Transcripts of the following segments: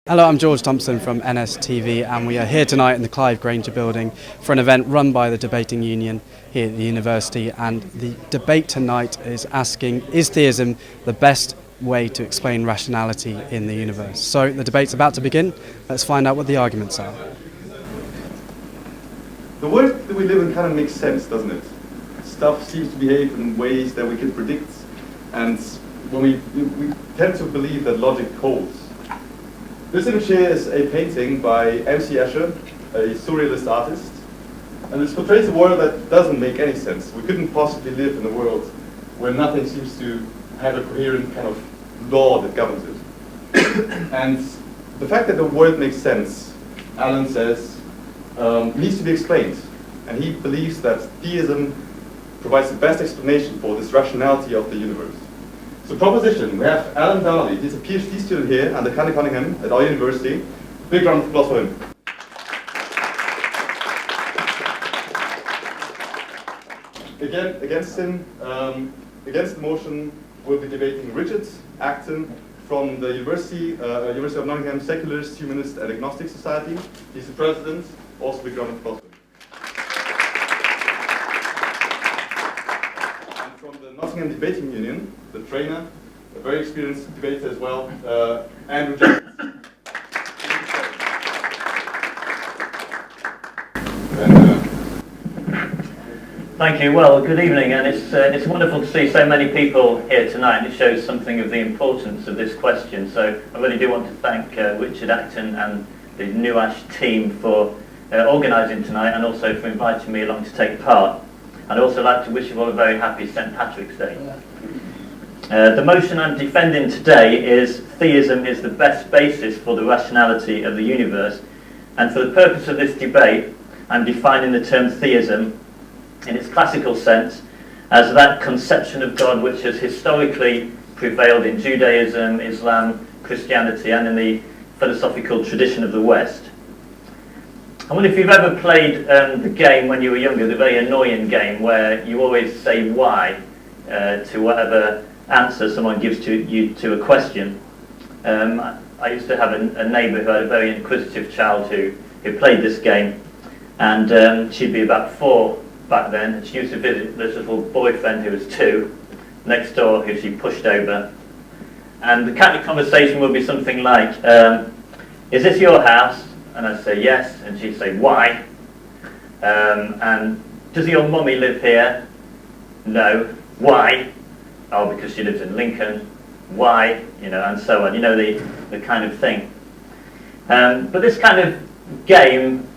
Hello, I'm George Thompson from NSTV, and we are here tonight in the Clive Granger building for an event run by the Debating Union here at the university. And the debate tonight is asking, is theism the best way to explain rationality in the universe? So the debate's about to begin. Let's find out what the arguments are. The world that we live in kind of makes sense, doesn't it? Stuff seems to behave in ways that we can predict, and when we tend to believe that logic holds. This image here is a painting by M.C. Escher, a surrealist artist, and this portrays a world that doesn't make any sense. We couldn't possibly live in a world where nothing seems to have a coherent kind of law that governs it. And the fact that the world makes sense, Alan says, needs to be explained. And he believes that theism provides the best explanation for this rationality of the universe. So proposition, we have Alan Darley. He's a PhD student here under Carnegie Cunningham at our university. Big round of applause for him. Against him, against the motion, we'll be debating Richard Acton from the University of Nottingham Secularist, Humanist and Agnostic Society. He's the president. Also big round of applause for him. And from the Nottingham Debating Union, the trainer, a very experienced debater as well, Andrew Jackson. Thank you. Well, good evening, and it's wonderful to see so many people here tonight, and it shows something of the importance of this question. So I really do want to thank Richard Acton and the Newash team for organising tonight, and also for inviting me along to take part. I'd also like to wish you all a very happy St. Patrick's Day. The motion I'm defending today is theism is the best basis for the rationality of the universe, and for the purpose of this debate I'm defining the term theism in its classical sense as that conception of God which has historically prevailed in Judaism, Islam, Christianity and in the philosophical tradition of the West. I wonder if you've ever played the game when you were younger, the very annoying game where you always say why to whatever answer someone gives to you to a question. I used to have a neighbour who had a very inquisitive child who played this game, and she'd be about 4 back then, and she used to visit this little boyfriend who was 2 next door, who she pushed over, and the kind of conversation would be something like, is this your house? And I'd say yes, and she'd say why? And does your mummy live here? No. Why? Oh, because she lives in Lincoln. Why? You know, and so on. You know, the kind of thing. But this kind of game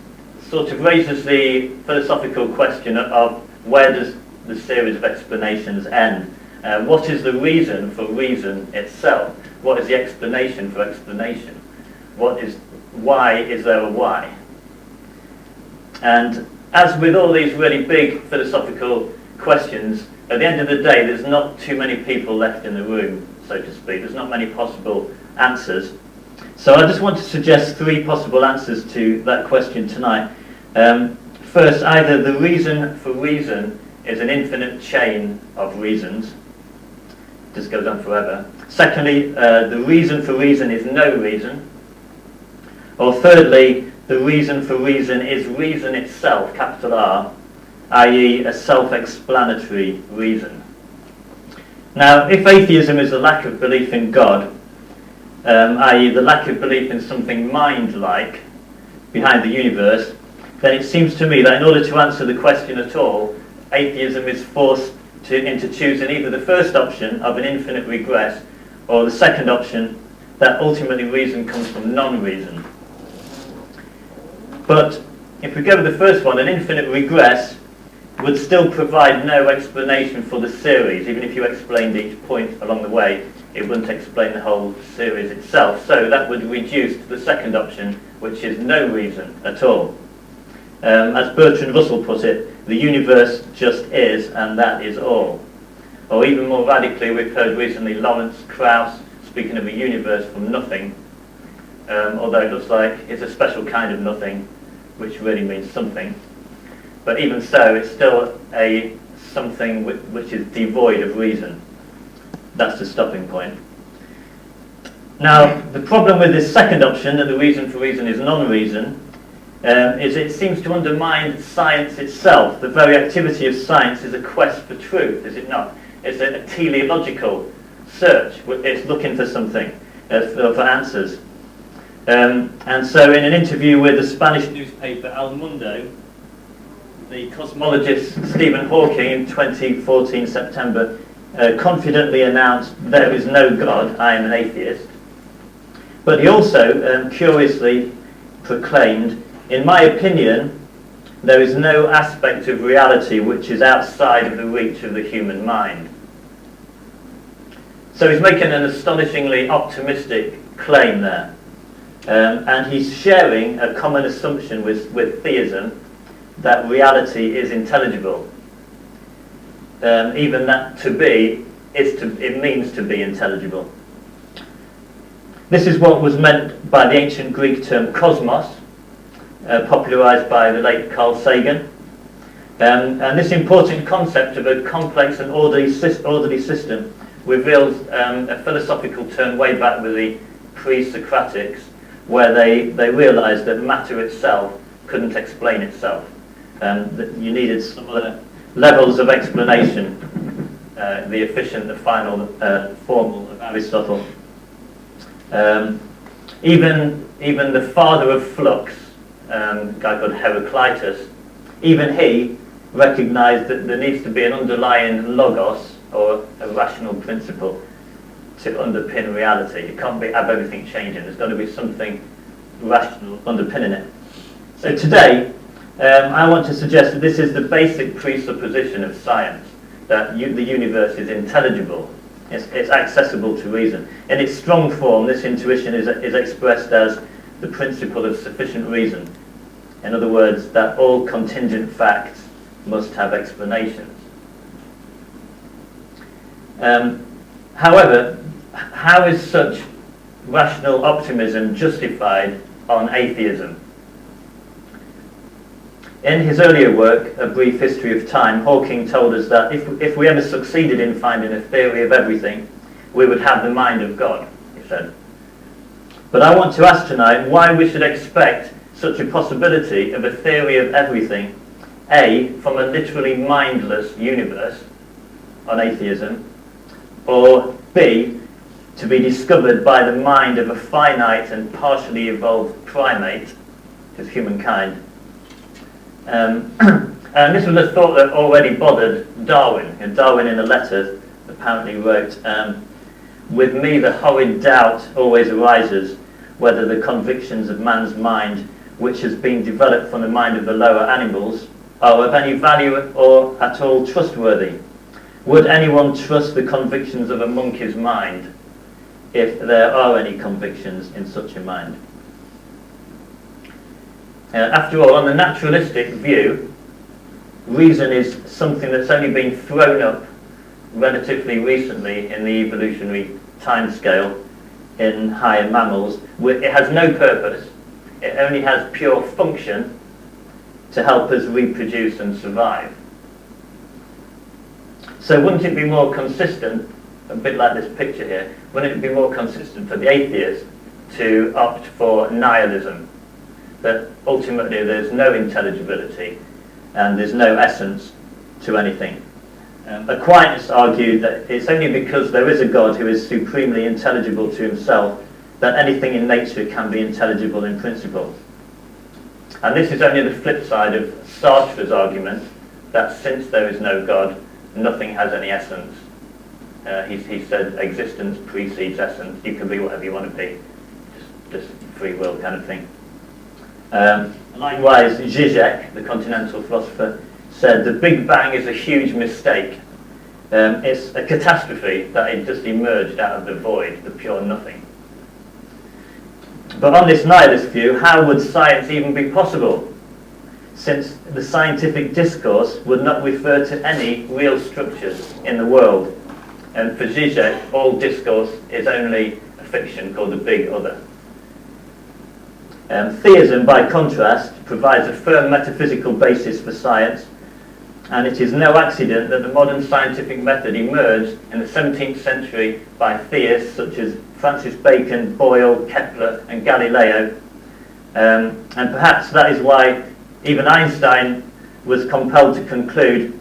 sort of raises the philosophical question of where does the series of explanations end? What is the reason for reason itself? What is the explanation for explanation? Why is there a why? And as with all these really big philosophical questions, at the end of the day, there's not too many people left in the room, so to speak. There's not many possible answers. So I just want to suggest 3 possible answers to that question tonight. First, either the reason for reason is an infinite chain of reasons. This goes on forever. Secondly, the reason for reason is no reason. Or thirdly, the reason for reason is reason itself, capital R, i.e. a self-explanatory reason. Now, if atheism is a lack of belief in God, i.e. the lack of belief in something mind-like behind the universe, then it seems to me that in order to answer the question at all, atheism is forced into choosing either the first option of an infinite regress, or the second option, that ultimately reason comes from non-reason. But if we go with the first one, an infinite regress would still provide no explanation for the series. Even if you explained each point along the way, it wouldn't explain the whole series itself. So that would reduce to the second option, which is no reason at all. As Bertrand Russell put it, the universe just is, and that is all. Or even more radically, we've heard recently Lawrence Krauss speaking of a universe from nothing, although it looks like it's a special kind of nothing, which really means something. But even so, it's still a something which is devoid of reason. That's the stopping point. Now, the problem with this second option, that the reason for reason is non-reason, is it seems to undermine science itself. The very activity of science is a quest for truth, is it not? It's a teleological search. It's looking for something, for answers. And so in an interview with the Spanish newspaper El Mundo, the cosmologist Stephen Hawking in 2014 September confidently announced, "There is no God, I am an atheist." But he also curiously proclaimed, "In my opinion, there is no aspect of reality which is outside of the reach of the human mind." So he's making an astonishingly optimistic claim there. And he's sharing a common assumption with theism, that reality is intelligible. Even that to be, it means to be intelligible. This is what was meant by the ancient Greek term cosmos, popularized by the late Carl Sagan. And this important concept of a complex and orderly system reveals a philosophical turn way back with the pre-Socratics, where they realized that matter itself couldn't explain itself. That you needed some other levels of explanation, the efficient, the final, formal of Aristotle. Even the father of flux, a guy called Heraclitus, even he recognized that there needs to be an underlying logos, or a rational principle, to underpin reality. You can't have everything changing. There's got to be something rational underpinning it. So today, I want to suggest that this is the basic presupposition of science, that the universe is intelligible. It's accessible to reason. In its strong form, this intuition is expressed as the principle of sufficient reason. In other words, that all contingent facts must have explanations. However, how is such rational optimism justified on atheism? In his earlier work, A Brief History of Time, Hawking told us that if we ever succeeded in finding a theory of everything, we would have the mind of God, he said. But I want to ask tonight why we should expect such a possibility of a theory of everything, A, from a literally mindless universe on atheism, or B, to be discovered by the mind of a finite and partially evolved primate, which is humankind. And this was a thought that already bothered Darwin. And Darwin, in a letter, apparently wrote, "With me the horrid doubt always arises whether the convictions of man's mind, which has been developed from the mind of the lower animals, are of any value or at all trustworthy. Would anyone trust the convictions of a monkey's mind, if there are any convictions in such a mind?" After all, on the naturalistic view, reason is something that's only been thrown up relatively recently in the evolutionary timescale in higher mammals. It has no purpose. It only has pure function to help us reproduce and survive. So wouldn't it be more consistent, a bit like this picture here, wouldn't it be more consistent for the atheist to opt for nihilism? That ultimately there's no intelligibility and there's no essence to anything. Aquinas argued that it's only because there is a God who is supremely intelligible to himself that anything in nature can be intelligible in principle. And this is only the flip side of Sartre's argument that since there is no God, nothing has any essence. He said existence precedes essence. You can be whatever you want to be. Just free will kind of thing. Likewise, Zizek, the continental philosopher, said the Big Bang is a huge mistake. It's a catastrophe that it just emerged out of the void, the pure nothing. But on this nihilist view, how would science even be possible, since the scientific discourse would not refer to any real structures in the world? And for Zizek, all discourse is only a fiction called the big other. Theism, by contrast, provides a firm metaphysical basis for science, And it is no accident that the modern scientific method emerged in the 17th century by theists such as Francis Bacon, Boyle, Kepler and Galileo. And perhaps that is why even Einstein was compelled to conclude,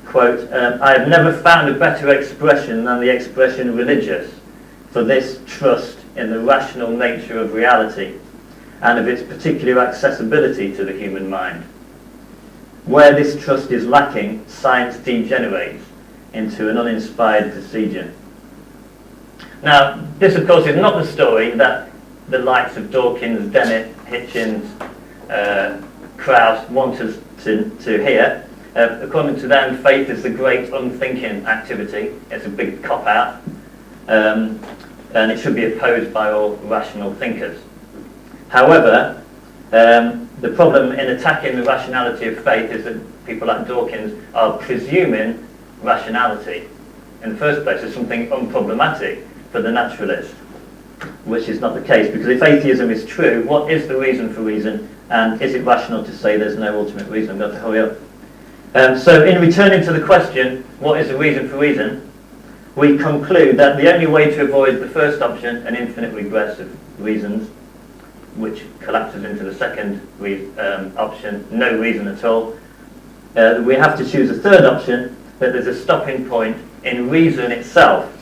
quote, I have never found a better expression than the expression religious for this trust in the rational nature of reality and of its particular accessibility to the human mind. Where this trust is lacking, science degenerates into an uninspired procedure. Now, this of course is not the story that the likes of Dawkins, Dennett, Hitchens, Krauss want us to hear. According to them, faith is the great unthinking activity. It's a big cop-out, and it should be opposed by all rational thinkers. However, the problem in attacking the rationality of faith is that people like Dawkins are presuming rationality in the first place as something unproblematic for the naturalist, which is not the case, because if atheism is true, what is the reason for reason, and is it rational to say there's no ultimate reason? I've got to hurry up. So in returning to the question, what is the reason for reason, we conclude that the only way to avoid the first option, an infinite regress of reasons, which collapses into the second option, no reason at all, we have to choose a third option, that there's a stopping point in reason itself.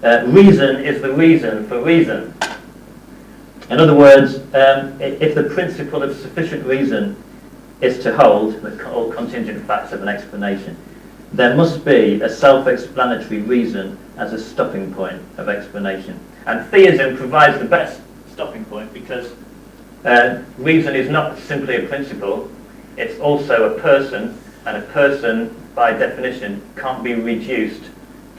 Reason is the reason for reason. In other words, if the principle of sufficient reason is to hold all contingent facts of an explanation, there must be a self-explanatory reason as a stopping point of explanation. And theism provides the best stopping point, because reason is not simply a principle, it's also a person, and a person by definition can't be reduced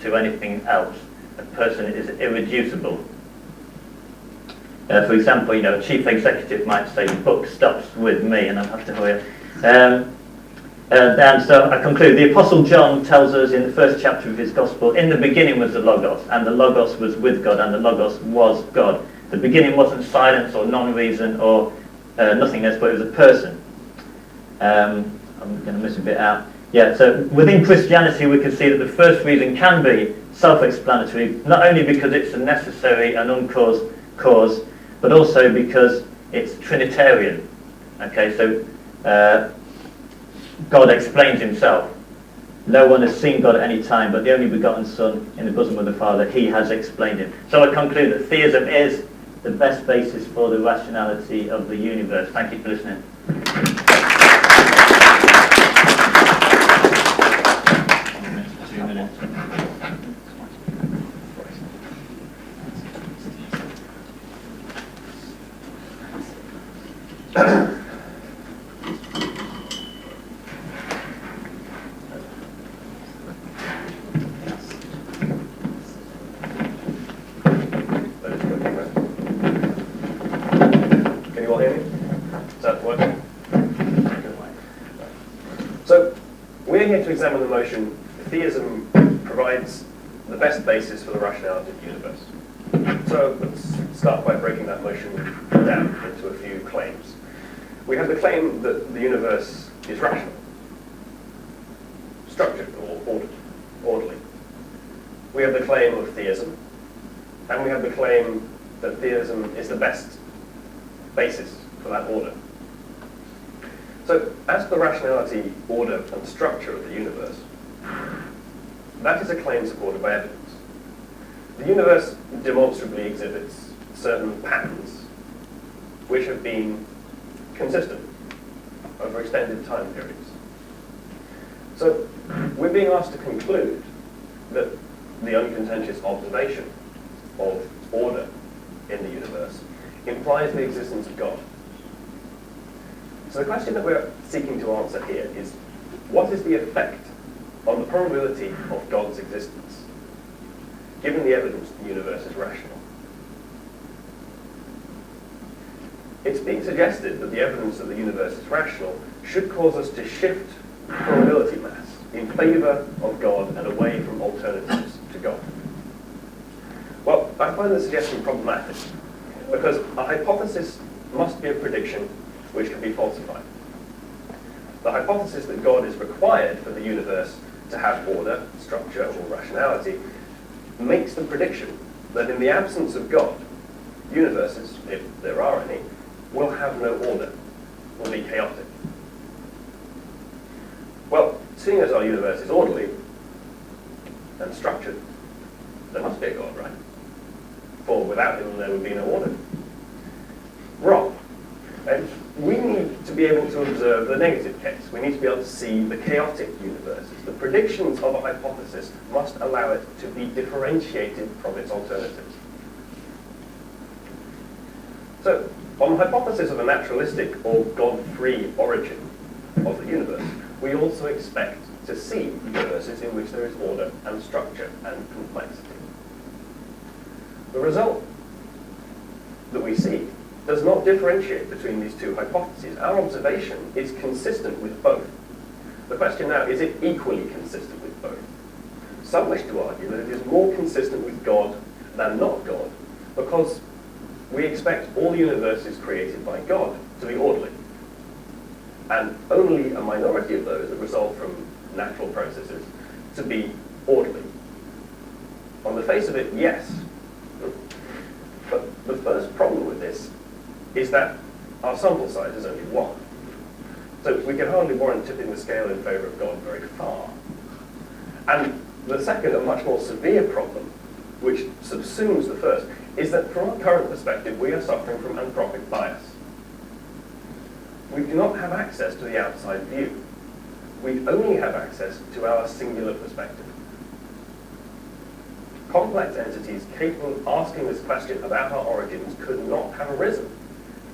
to anything else. A person is irreducible. For example, a chief executive might say, the book stops with me, and I have to hurry up. And so I conclude, the Apostle John tells us in the first chapter of his Gospel, in the beginning was the Logos, and the Logos was with God, and the Logos was God. The beginning wasn't silence or non-reason or nothingness, but it was a person. I'm going to miss a bit out. Yeah, so within Christianity we can see that the first reason can be self-explanatory, not only because it's a necessary and uncaused cause, but also because it's Trinitarian. Okay, so God explains himself. No one has seen God at any time, but the only begotten Son in the bosom of the Father, he has explained him. So I conclude that theism is the best basis for the rationality of the universe. Thank you for listening. To examine the motion, theism provides the best basis for the rationality of the universe. So let's start by breaking that motion down into a few claims. We have the claim that the universe is rational, structured or orderly. We have the claim of theism, and we have the claim that theism is the best basis for that order. So, as the rationality, order, and structure of the universe, that is a claim supported by evidence. The universe demonstrably exhibits certain patterns which have been consistent over extended time periods. So, we're being asked to conclude that the uncontentious observation of order in the universe implies the existence of God. So the question that we're seeking to answer here is, what is the effect on the probability of God's existence, given the evidence the universe is rational? It's being suggested that the evidence that the universe is rational should cause us to shift probability mass in favour of God and away from alternatives to God. Well, I find the suggestion problematic, because a hypothesis must be a prediction which can be falsified. The hypothesis that God is required for the universe to have order, structure, or rationality makes the prediction that in the absence of God, universes, if there are any, will have no order, will be chaotic. Well, seeing as our universe is orderly and structured, there must be a God, right? For without him, there would be no order. Wrong. And we need to be able to observe the negative case. We need to be able to see the chaotic universes. The predictions of a hypothesis must allow it to be differentiated from its alternatives. So, on the hypothesis of a naturalistic or God-free origin of the universe, we also expect to see universes in which there is order and structure and complexity. The result that we see does not differentiate between these two hypotheses. Our observation is consistent with both. The question now, is it equally consistent with both? Some wish to argue that it is more consistent with God than not God, because we expect all universes created by God to be orderly, and only a minority of those that result from natural processes to be orderly. On the face of it, yes. But the first problem with this is that our sample size is only 1. So we can hardly warrant tipping the scale in favour of God very far. And the second, a much more severe problem, which subsumes the first, is that from our current perspective, we are suffering from anthropic bias. We do not have access to the outside view. We only have access to our singular perspective. Complex entities capable of asking this question about our origins could not have arisen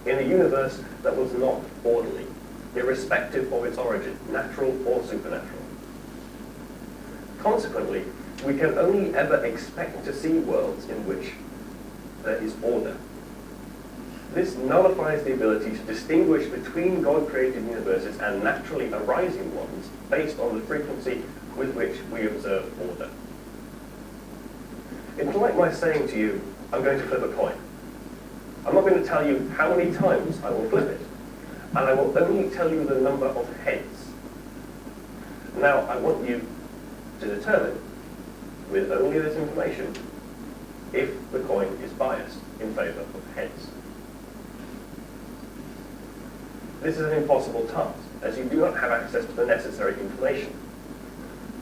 in a universe that was not orderly, irrespective of its origin, natural or supernatural. Consequently, we can only ever expect to see worlds in which there is order. This nullifies the ability to distinguish between God-created universes and naturally arising ones based on the frequency with which we observe order. It's like my saying to you, I'm going to flip a coin. I'm not going to tell you how many times I will flip it, and I will only tell you the number of heads. Now, I want you to determine, with only this information, if the coin is biased in favour of heads. This is an impossible task, as you do not have access to the necessary information.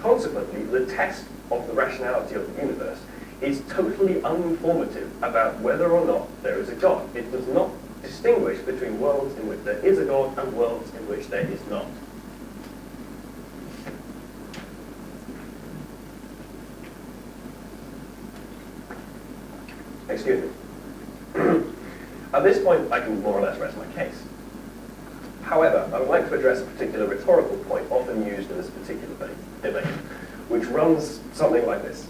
Consequently, the test of the rationality of the universe is totally uninformative about whether or not there is a God. It does not distinguish between worlds in which there is a God and worlds in which there is not. Excuse me. At this point, I can more or less rest my case. However, I would like to address a particular rhetorical point often used in this particular debate, which runs something like this.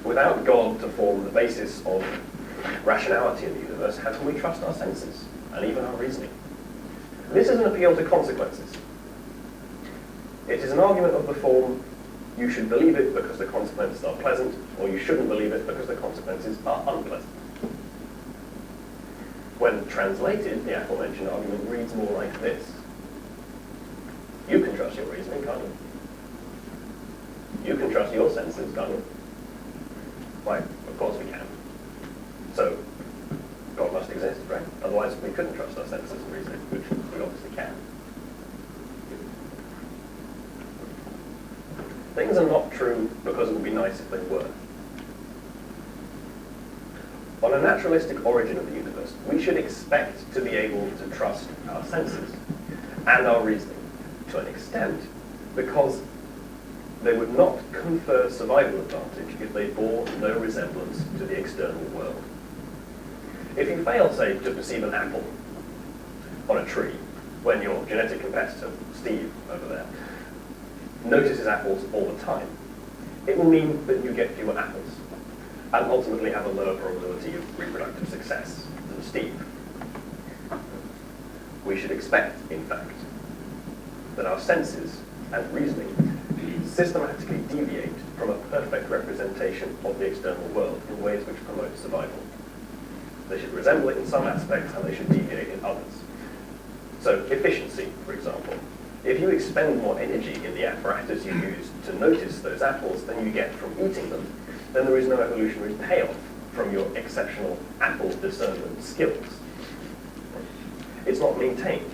Without God to form the basis of rationality in the universe, how can we trust our senses and even our reasoning? This is an appeal to consequences. It is an argument of the form, you should believe it because the consequences are pleasant, or you shouldn't believe it because the consequences are unpleasant. When translated, the aforementioned argument reads more like this. You can trust your reasoning, can't you? You can trust your senses, can't you? Why, of course we can. So, God must exist, right? Otherwise we couldn't trust our senses and reasoning, which we obviously can. Things are not true because it would be nice if they were. On a naturalistic origin of the universe, we should expect to be able to trust our senses and our reasoning to an extent, because they would not confer survival advantage if they bore no resemblance to the external world. If you fail, say, to perceive an apple on a tree, when your genetic competitor, Steve, over there, notices apples all the time, it will mean that you get fewer apples, and ultimately have a lower probability of reproductive success than Steve. We should expect, in fact, that our senses and reasoning systematically deviate from a perfect representation of the external world in ways which promote survival. They should resemble it in some aspects, and they should deviate in others. So efficiency, for example, If you expend more energy in the apparatus you use to notice those apples than you get from eating them, then there is no evolutionary payoff from your exceptional apple discernment skills. It's not maintained.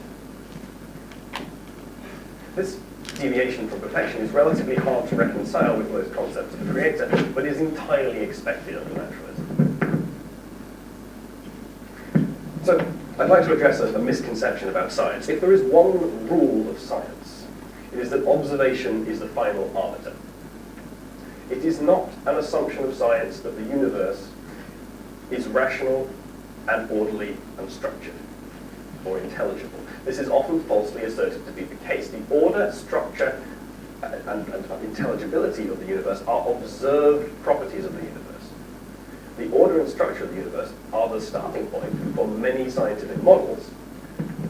This deviation from perfection is relatively hard to reconcile with most concepts of the creator, but is entirely expected under naturalism. So, I'd like to address a misconception about science. If there is one rule of science, it is that observation is the final arbiter. It is not an assumption of science that the universe is rational and orderly and structured or intelligible. This is often falsely asserted to be the case. The order, structure, and intelligibility of the universe are observed properties of the universe. The order and structure of the universe are the starting point for many scientific models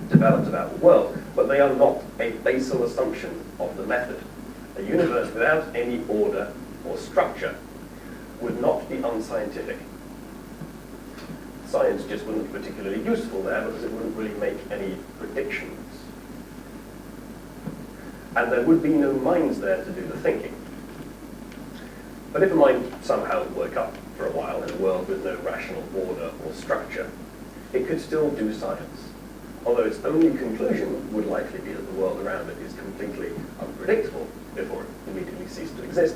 developed about the world, but they are not a basal assumption of the method. A universe without any order or structure would not be unscientific. Science just wouldn't be particularly useful there because it wouldn't really make any predictions. And there would be no minds there to do the thinking. But if a mind somehow woke up for a while in a world with no rational order or structure, it could still do science. Although its only conclusion would likely be that the world around it is completely unpredictable before it immediately ceased to exist.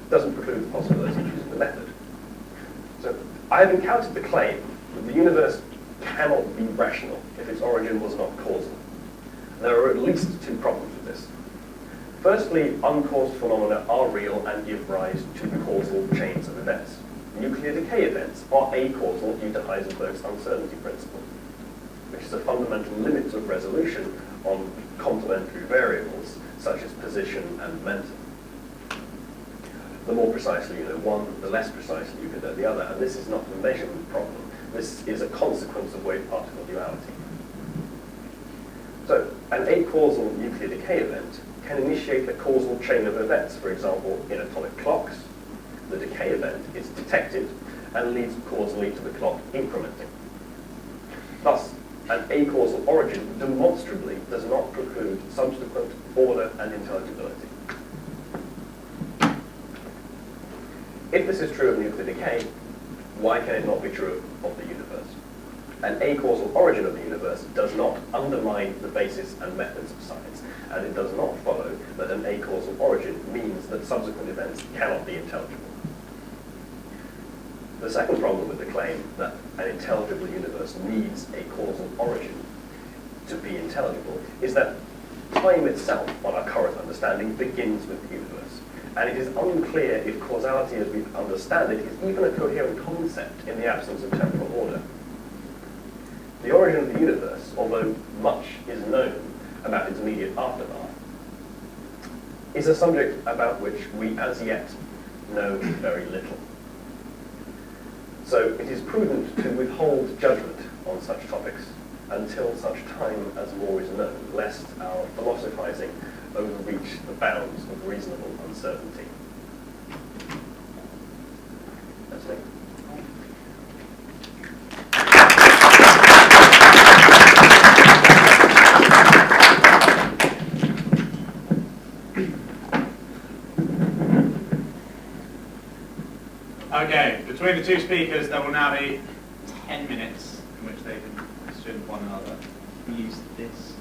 Doesn't preclude the possibility of using the method. So I have encountered the claim that the universe cannot be rational if its origin was not causal. There are at least two problems with this. Firstly, uncaused phenomena are real and give rise to causal chains of events. Nuclear decay events are acausal due to Heisenberg's uncertainty principle, which is a fundamental limit of resolution on complementary variables such as position and momentum. The more precisely you know one, the less precisely you can know the other, and this is not a measurement problem. This is a consequence of wave-particle duality. So, an acausal nuclear decay event can initiate a causal chain of events. For example, in atomic clocks, the decay event is detected and leads causally to the clock incrementing. Thus, an acausal origin demonstrably does not preclude subsequent order and intelligibility. If this is true of nuclear decay, why can it not be true of the universe? An acausal origin of the universe does not undermine the basis and methods of science, and it does not follow that an acausal origin means that subsequent events cannot be intelligible. The second problem with the claim that an intelligible universe needs a causal origin to be intelligible is that time itself, on our current understanding, begins with the universe. And it is unclear if causality as we understand it is even a coherent concept in the absence of temporal order. The origin of the universe, although much is known about its immediate aftermath, is a subject about which we as yet know very little. So it is prudent to withhold judgment on such topics until such time as more is known, lest our philosophizing overreach the bounds of reasonable uncertainty. That's it. Okay, between the two speakers there will now be 10 minutes in which they can question one another. Use this.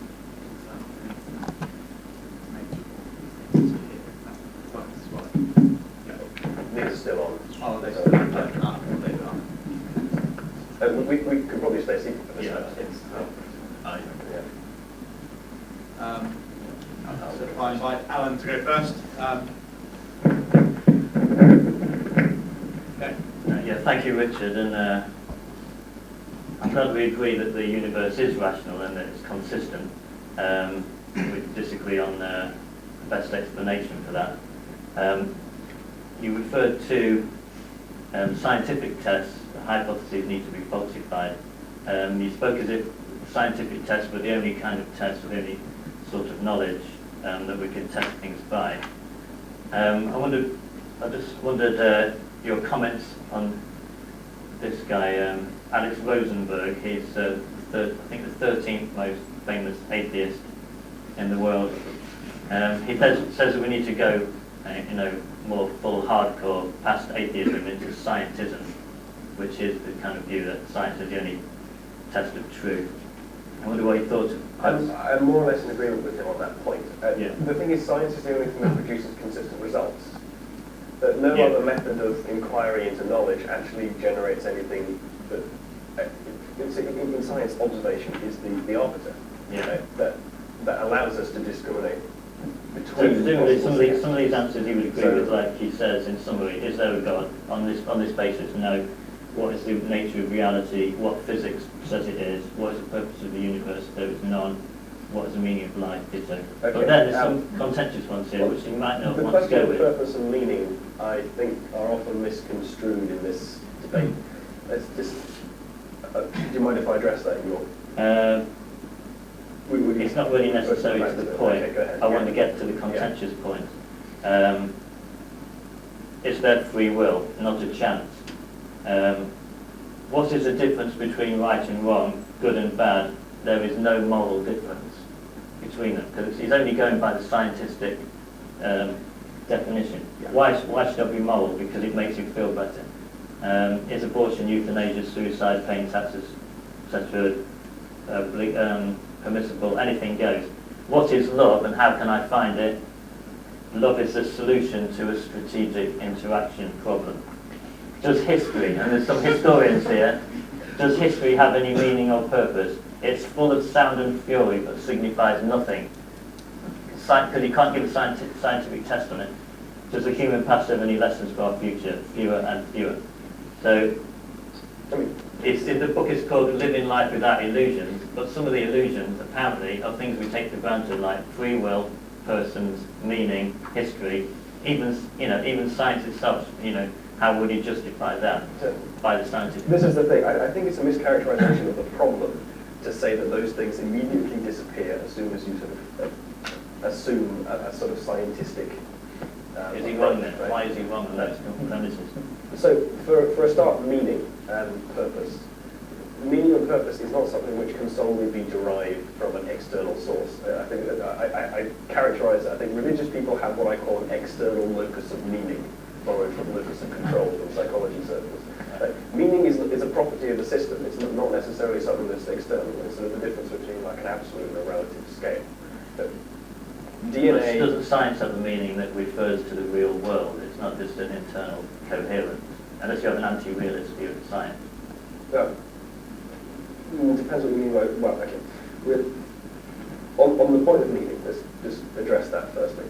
These are still on. Oh, they're still on. We could probably stay seated for this. So if I invite Alan to go first. Okay. Yeah, thank you, Richard. And I'm glad we agree that the universe is rational and that it's consistent. We disagree on the best explanation for that. You referred to scientific tests. The hypotheses need to be falsified. You spoke as if scientific tests were the only kind of test, or the only sort of knowledge that we can test things by. I just wondered your comments on this guy, Alex Rosenberg. He's the I think the 13th most famous atheist in the world. He says that we need to go, more full hardcore past atheism into scientism, which is the kind of view that science is the only test of truth. I wonder what he thought of that. I'm more or less in agreement with him on that point. Yeah. The thing is, science is the only thing that produces consistent results. That no Yeah. other method of inquiry into knowledge actually generates anything that... in science, observation is the arbiter. Yeah. That allows us to discriminate So between... presumably some possible of these answers he would agree So- with, like he says in summary, is there a God? On this basis, no. What is the nature of reality? What physics says it is? What is the purpose of the universe? There is none. What is the meaning of life? Ditto. But Okay, then there's some contentious ones here, which you might not The want to question go of with. purpose and meaning, I think, are often misconstrued in this debate. Let's just... do you mind if I address that in your... It's not really necessary to the point. Okay, go ahead. I want to get to the contentious point. Is there free will, not a chance? What is the difference between right and wrong, good and bad? There is no moral difference between them, because he's only going by the scientific definition. Yeah. Why should I be moral? Because it makes you feel better. Is abortion, euthanasia, suicide, paying taxes, etc., permissible? Anything goes. What is love and how can I find it? Love is the solution to a strategic interaction problem. Does history, and there's some historians here, does history have any meaning or purpose? It's full of sound and fury but signifies nothing. Because you can't give a scientific test on it. Does the human past have any lessons for our future? Fewer and fewer. So, the book is called Living Life Without Illusions, but some of the illusions, apparently, are things we take for granted, like free will, persons, meaning, history, even science itself, how would you justify that by the scientific? This is the thing. I think it's a mischaracterization of the problem to say that those things immediately disappear as soon as you sort of assume a sort of scientific... Is he wrong then? right? Why is he wrong on those premises? So, for a start, meaning and purpose. Meaning and purpose is not something which can solely be derived from an external source. I think that I characterize it. I think religious people have what I call an external locus of meaning, borrowed from locus of control from psychology circles. Meaning is a property of the system. It's not necessarily something that's external. It's sort of the difference between like an absolute and a relative scale. But DNA... Doesn't science have a meaning that refers to the real world? It's not just an internal coherence, unless you have an anti-realist view of science. It depends what you mean by... Well, okay. On the point of meaning, let's just address that firstly.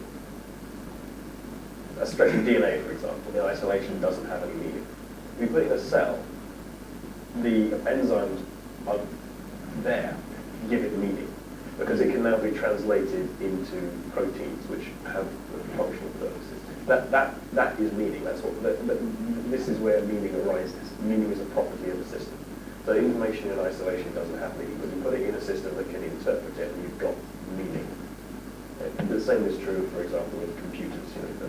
A stretch of DNA, for example, the isolation doesn't have any meaning. If you put it in a cell, the enzymes are there to give it meaning, because it can now be translated into proteins which have functional purposes. That is meaning. That's what. This is where meaning arises. Meaning is a property of the system. So information in isolation doesn't have meaning, but you put it in a system that can interpret it, and you've got meaning. And the same is true, for example, with computers. The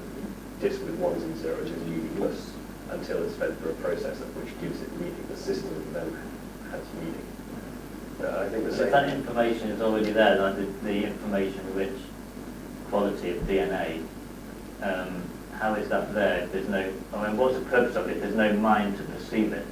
disk with ones and zeros is meaningless until it's fed through a processor which gives it meaning. The system then has meaning. I think the So same. if that information is already there, like the information-rich quality of DNA, how is that there if there's no... I mean, what's the purpose of it if there's no mind to perceive it?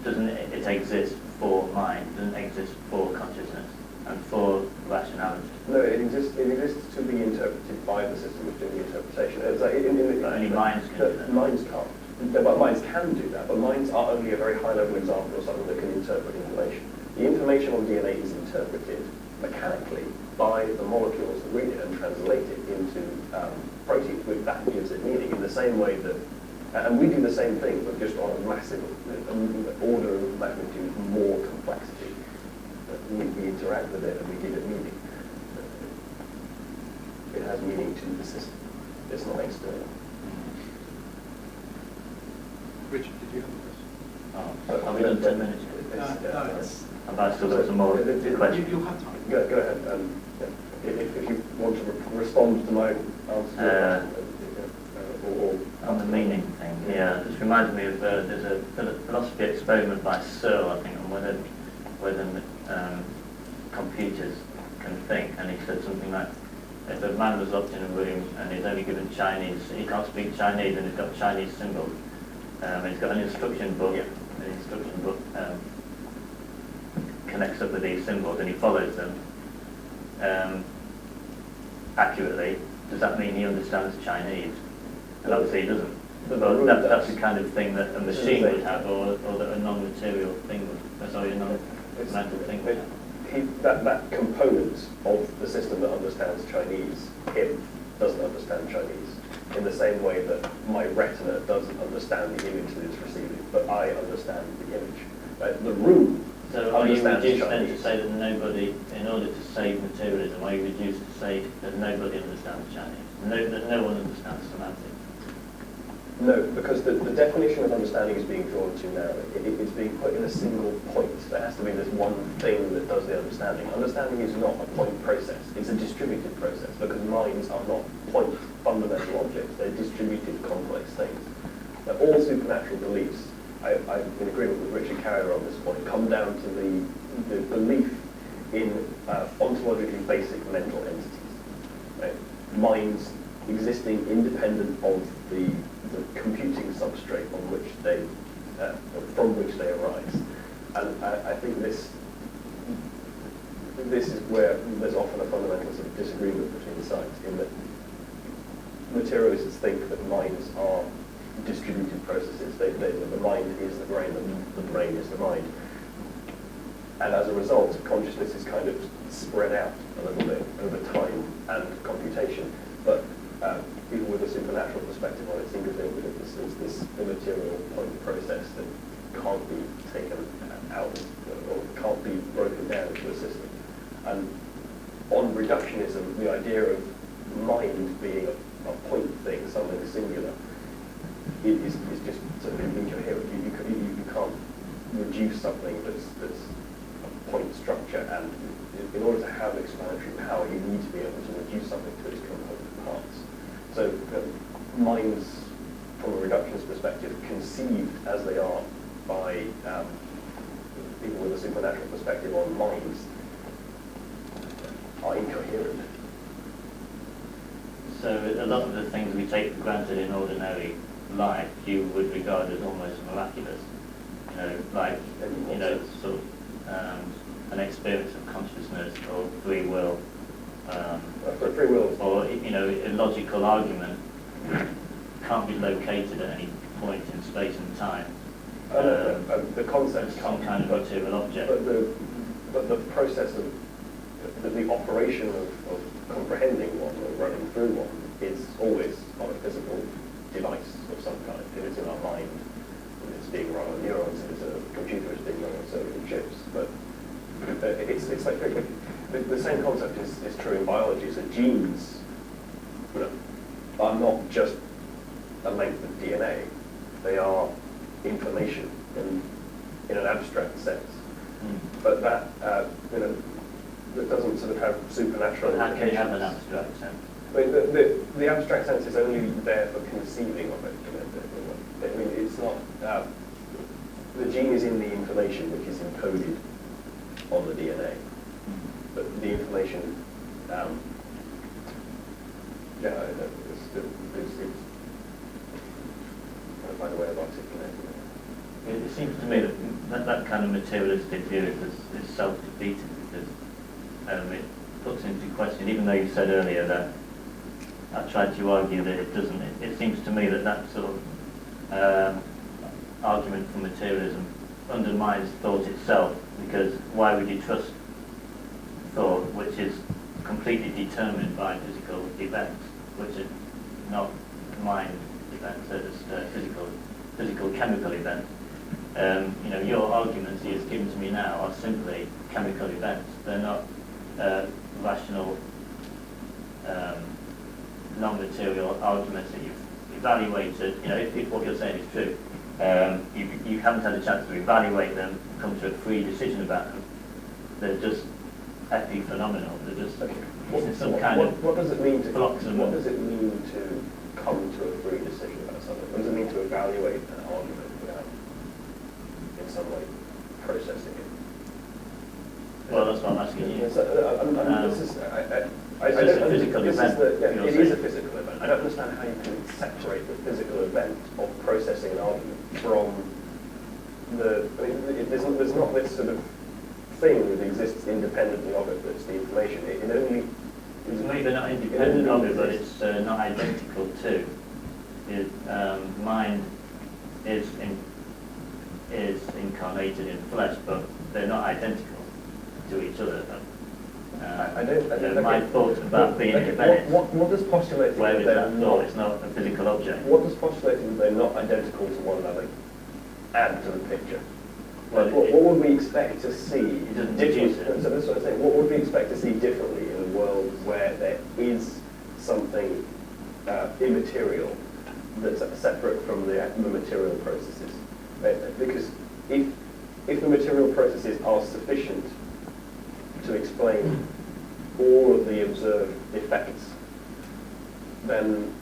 Doesn't it exist for mind? Doesn't it exist for consciousness and for rationality? No, it exists to be interpreted by the system which doing the interpretation. It's like But only minds can do that. Minds can't. But minds can do that, but minds are only a very high-level example of something that can interpret information. The information on DNA is interpreted mechanically by the molecules that read it and translate it into proteins, which that gives it meaning in the same way that, and we do the same thing, but just on a massive order of magnitude more complexity. We interact with it and we give it meaning. It has meaning to the system. It's not external. Richard, did you have a question? Oh, have we done 10 minutes? Have I still got some more questions? You'll have time. Go ahead. If you want to respond to my answer, or On the meaning thing, yeah, this reminds me of there's a philosophy experiment by Searle, I think, on whether whether computers can think, and he said something like, if a man was locked in a room and he's only given Chinese, he can't speak Chinese and he's got Chinese symbols, and he's got an instruction book, the instruction book connects up with these symbols and he follows them accurately, does that mean he understands Chinese? And obviously he doesn't. But that's the kind of thing that a machine would have, or that a non-material thing would, sorry, a non-mental thing would have. That component of the system that understands Chinese, him, doesn't understand Chinese. In the same way that my retina doesn't understand the image that it's receiving, but I understand the image. Right? The room So are you understands reduced Chinese. then to say that nobody, in order to save materialism, are you reduced to say that nobody understands Chinese? That no one understands semantics? No, because the definition of understanding is being drawn too narrow. It's being put in a single point. There has to be this one thing that does the understanding. Understanding is not a point process. It's a distributed process, because minds are not point fundamental objects. They're distributed complex things. Now, all supernatural beliefs, I'm in agreement with Richard Carrier on this point, come down to the belief in ontologically basic mental entities. Right? Minds existing independent of the computing substrate on which they, from which they arise. And I think this is where there's often a fundamental sort of disagreement between the sides, in that materialists think that minds are distributed processes. The mind is the brain, and the brain is the mind. And as a result, consciousness is kind of spread out a little bit over time and computation. But people with a supernatural perspective on it seem to think that it's this immaterial point process that can't be taken out or can't be broken down into a system. And on reductionism, the idea of mind being a point thing, something singular, is just sort of incoherent. You can't reduce something that's a point structure, and in order to have explanatory power, you need to be able to reduce something to its component parts. So minds, from a reductionist perspective, conceived as they are by people with a supernatural perspective on minds, are incoherent. So a lot of the things we take for granted in ordinary life, you would regard as almost miraculous. Like, sort of an experience of consciousness or free will. Free will. Or, a logical argument can't be located at any point in space and time. The concept, some kind of material object. But the process of the operation of comprehending one or running through one is always on a physical device of some kind. If it's in our mind, it's being run on neurons. If it's a computer, it's being run on certain chips. But it's like the same concept is true in biology. So genes are not just a length of DNA. They are information in an abstract sense. But that that doesn't sort of have supernatural How can you have implications. an abstract sense? I mean, the abstract sense is only there for conceiving of it. I mean, it's not. The gene is in the information which is encoded on the DNA, but the information, it's trying to find a way of articulating it. It seems to me that kind of materialistic view is self-defeating, because it puts into question, even though you said earlier that I tried to argue that it doesn't, it seems to me that sort of argument for materialism undermines thought itself, because why would you trust thought which is completely determined by physical events, which are not mind events, they're just physical chemical events. Your arguments you've given to me now are simply chemical events. They're not rational, non-material arguments that you've evaluated. If what you're saying is true, you haven't had a chance to evaluate them, come to a free decision about them. They're just epiphenomenal. They're just What does it mean to blocks of what does it mean to come to a free decision about something? What does it mean to evaluate an argument without, in some way, processing it? That's what I'm asking you. This is, I It's just don't a physical this event, Is the, yeah, you're it saying. is a physical event. I don't understand how you can separate the physical event of processing an argument from the. I mean, there's not this sort of thing that exists independently of it. That's the information. It only. It's maybe not independent of it, but it's not identical to. Mind is incarnated in flesh, but they're not identical to each other. I don't. My thoughts about being independent. What does postulating Where that is they're that thought? It's not a physical object. What does postulating that they're not identical to one another add to the picture? Well, what would we expect to see? It doesn't reduce it. So that's what I'm saying. What would we expect to see differently in a world where there is something immaterial that's separate from the material processes? Because if the material processes are sufficient to explain all of the observed effects, then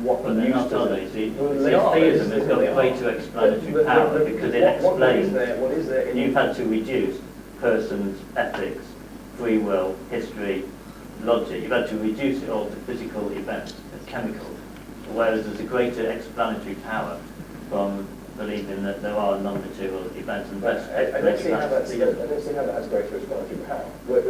what But they're not, are they? See, they are. Theism has got greater explanatory power because it explains. What is there You've had to reduce persons, ethics, free will, history, logic. You've had to reduce it all to physical events, chemicals. Whereas there's a greater explanatory power from believing that there are non-material events and best I don't see how that explanation. has greater explanatory power. But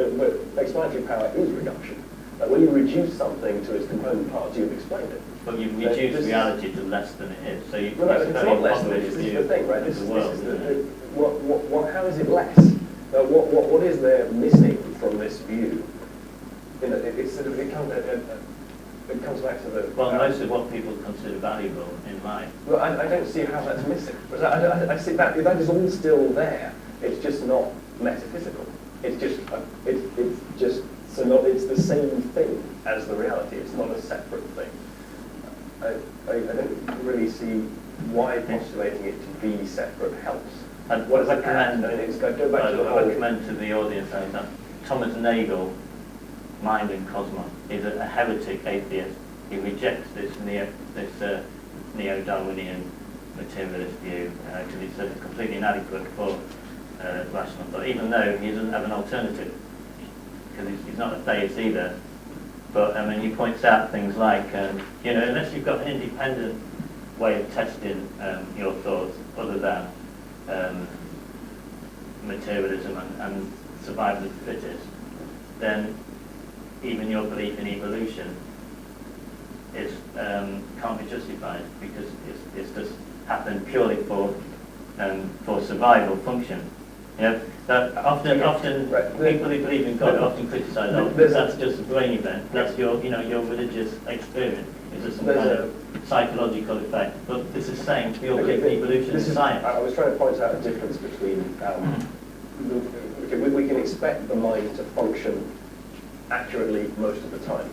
explanatory power is reduction. Like when you reduce something to its component parts, you've explained it. But you've reduced reality to less than it is. So you No, it's not less than it is. This is the thing, right? This is how is it less? What is there missing from this view? You know, it's sort of it comes back to the. Well, most of what people consider valuable in life. Well, I don't see how that's missing. But I see that is all still there. It's just not metaphysical. It's just so not. It's the same thing as the reality. It's not a separate thing. I don't really see why postulating it to be separate helps. I'd What does it recommend, add? I mean, it's go back to the I whole. recommend to the audience that Thomas Nagel, Mind and Cosmos, is a heretic atheist. He rejects this neo-Darwinian materialist view because he says it's completely inadequate for rational thought, even though he doesn't have an alternative, because he's not a theist either. But I mean, he points out things like, unless you've got an independent way of testing your thoughts other than materialism and survival of the fittest, then even your belief in evolution is can't be justified because it's just happened purely for survival function. That often Right. people who believe in God often criticise that that's just a brain event. That's your religious experience. It's just some kind of psychological effect. But this is saying we all believe in evolution and science. I was trying to point out a difference between. We can expect the mind to function accurately most of the time.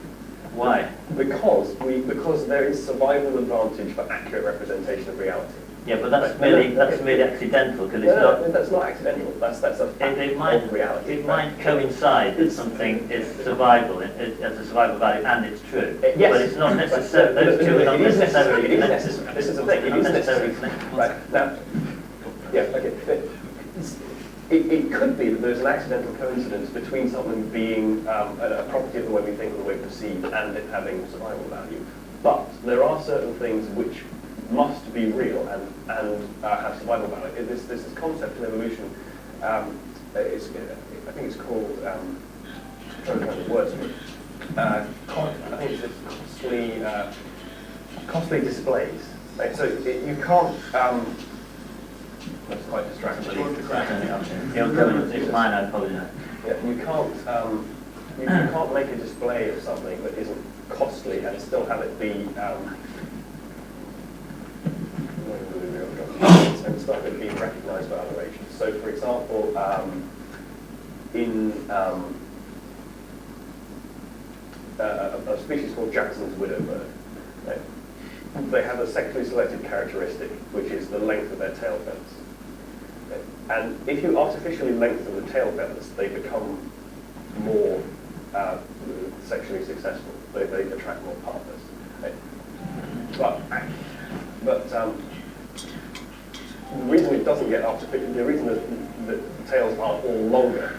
Why? Because there is survival advantage for accurate representation of reality. Yeah, but that's merely accidental because it's not. That's not accidental. That's a fact of reality. It might coincide that something is survival, it has a survival value, and it's true. Yes. But it's not necessary. Those two are not necessarily connected. This is the thing. It Not is necessarily necessary. connected. Right now. Yeah. Okay. It could be that there's an accidental coincidence between something being a property of the way we think or the way we perceive and it having survival value. But there are certain things which must be real and have survival value. This concept in evolution, I think it's called, I'm trying to find the words for it. I think it's costly displays. Right? So you can't. That's quite distracting. It's mine, I apologize. Yeah, you can't make a display of something that isn't costly and still have it be and stuff that being recognised by other agents. So, for example, in a species called Jackson's widowbird, they have a sexually selected characteristic, which is the length of their tail feathers. And if you artificially lengthen the tail feathers, they become more sexually successful. They attract more partners. But the reason it doesn't get artificial, the reason that the tails aren't all longer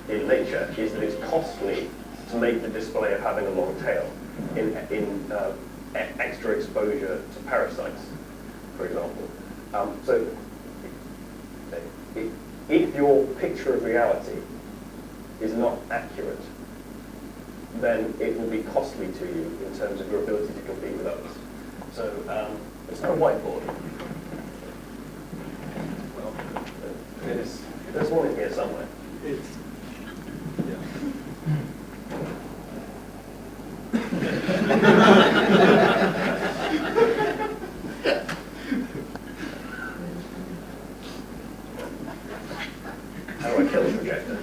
in nature is that it's costly to make the display of having a long tail in extra exposure to parasites, for example. So if your picture of reality is not accurate, then it will be costly to you in terms of your ability to compete with others. So it's not a whiteboard. Well, it is. There's one in here somewhere. It's, How do I kill the projector?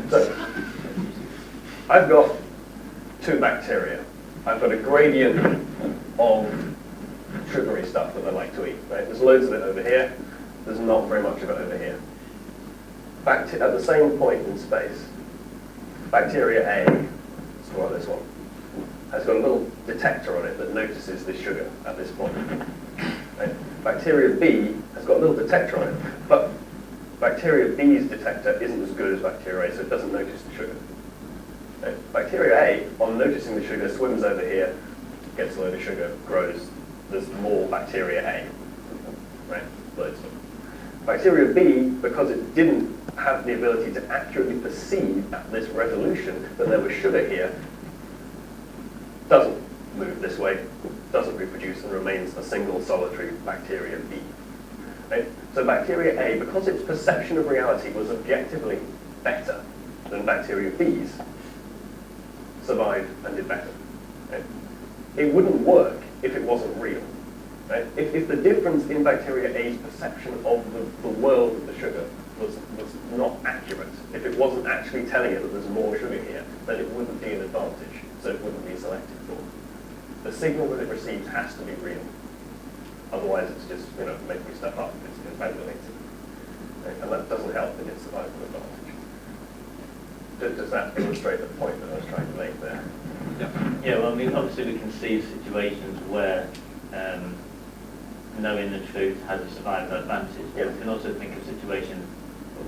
So, I've got two bacteria. I've got a gradient of sugary stuff that I like to eat. Right? There's loads of it over here. There's not very much of it over here. At the same point in space, bacteria A, let's go on this one, has got a little detector on it that notices the sugar at this point. Right? Bacteria B has got a little detector on it, but bacteria B's detector isn't as good as bacteria A, so it doesn't notice the sugar. Right? Bacteria A, on noticing the sugar, swims over here, gets a load of sugar, grows. There's more bacteria A. Right? Loads of them. Bacteria B, because it didn't have the ability to accurately perceive at this resolution that there was sugar here, doesn't move this way, doesn't reproduce, and remains a single solitary bacteria B. Right? So bacteria A, because its perception of reality was objectively better than bacteria B's, survived and did better. Right? It wouldn't work if it wasn't real. Right? If the difference in bacteria A's perception of the world of the sugar was not accurate, if it wasn't actually telling it that there's more sugar here, then it wouldn't be an advantage, so it wouldn't be selected for. The signal that it receives has to be real. Otherwise it's just, making stuff up, it's confabulated. Right? And that doesn't help in its survival advantage. Does that illustrate the point that I was trying to make there? Yeah, well, I mean, obviously we can see situations where knowing the truth has a survival advantage. Yeah. We can also think of situations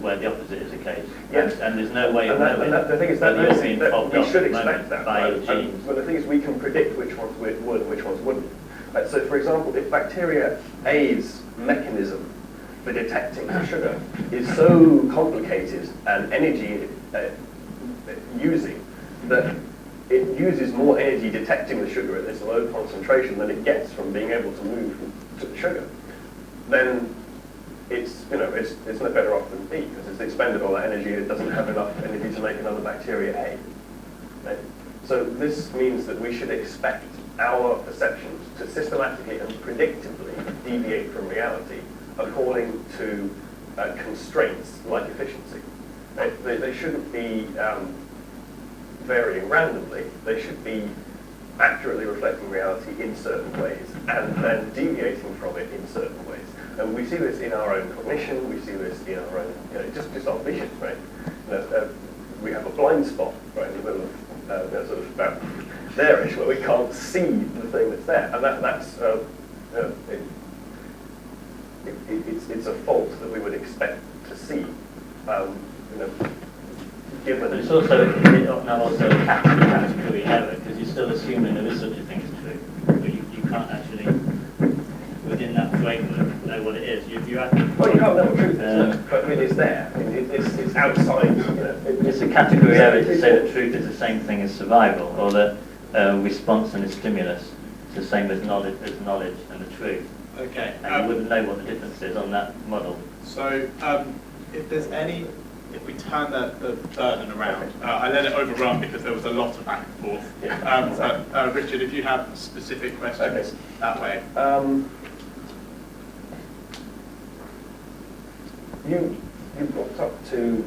where the opposite is the case. Yes. And there's no way of knowing the thing is that whether you're being fobbed we off should at the moment expect that. by your Right? genes. But the thing is, we can predict which ones would and which ones wouldn't. Right? So, for example, if bacteria A's mechanism for detecting the sugar is so complicated and energy using that it uses more energy detecting the sugar at this low concentration than it gets from being able to move to the sugar, then it's no better off than B, because it's expended all that energy and it doesn't have enough energy to make another bacteria A. Right? So this means that we should expect our perceptions to systematically and predictably deviate from reality according to constraints like efficiency. Right? They shouldn't be varying randomly. They should be accurately reflecting reality in certain ways and then deviating from it in certain ways. And we see this in our own cognition, we see this in our own, just our vision, right? We have a blind spot right in the middle of, sort of about there-ish, where we can't see the thing that's there. And it's a fault that we would expect to see, given... But it's also a category error, because you're still assuming there is such a thing as true, but you can't actually, within that framework, know what it is. You have to, well, you can't know what truth is, but I mean, it's there. I mean, it's outside. It's a category error to say that truth is the same thing as survival, or that response and a stimulus is the same as knowledge and the truth. Okay. And you wouldn't know what the difference is on that model. So, if we turn the burden around, I let it overrun because there was a lot of back and forth. Yeah. Richard, if you have specific questions that way. You brought up the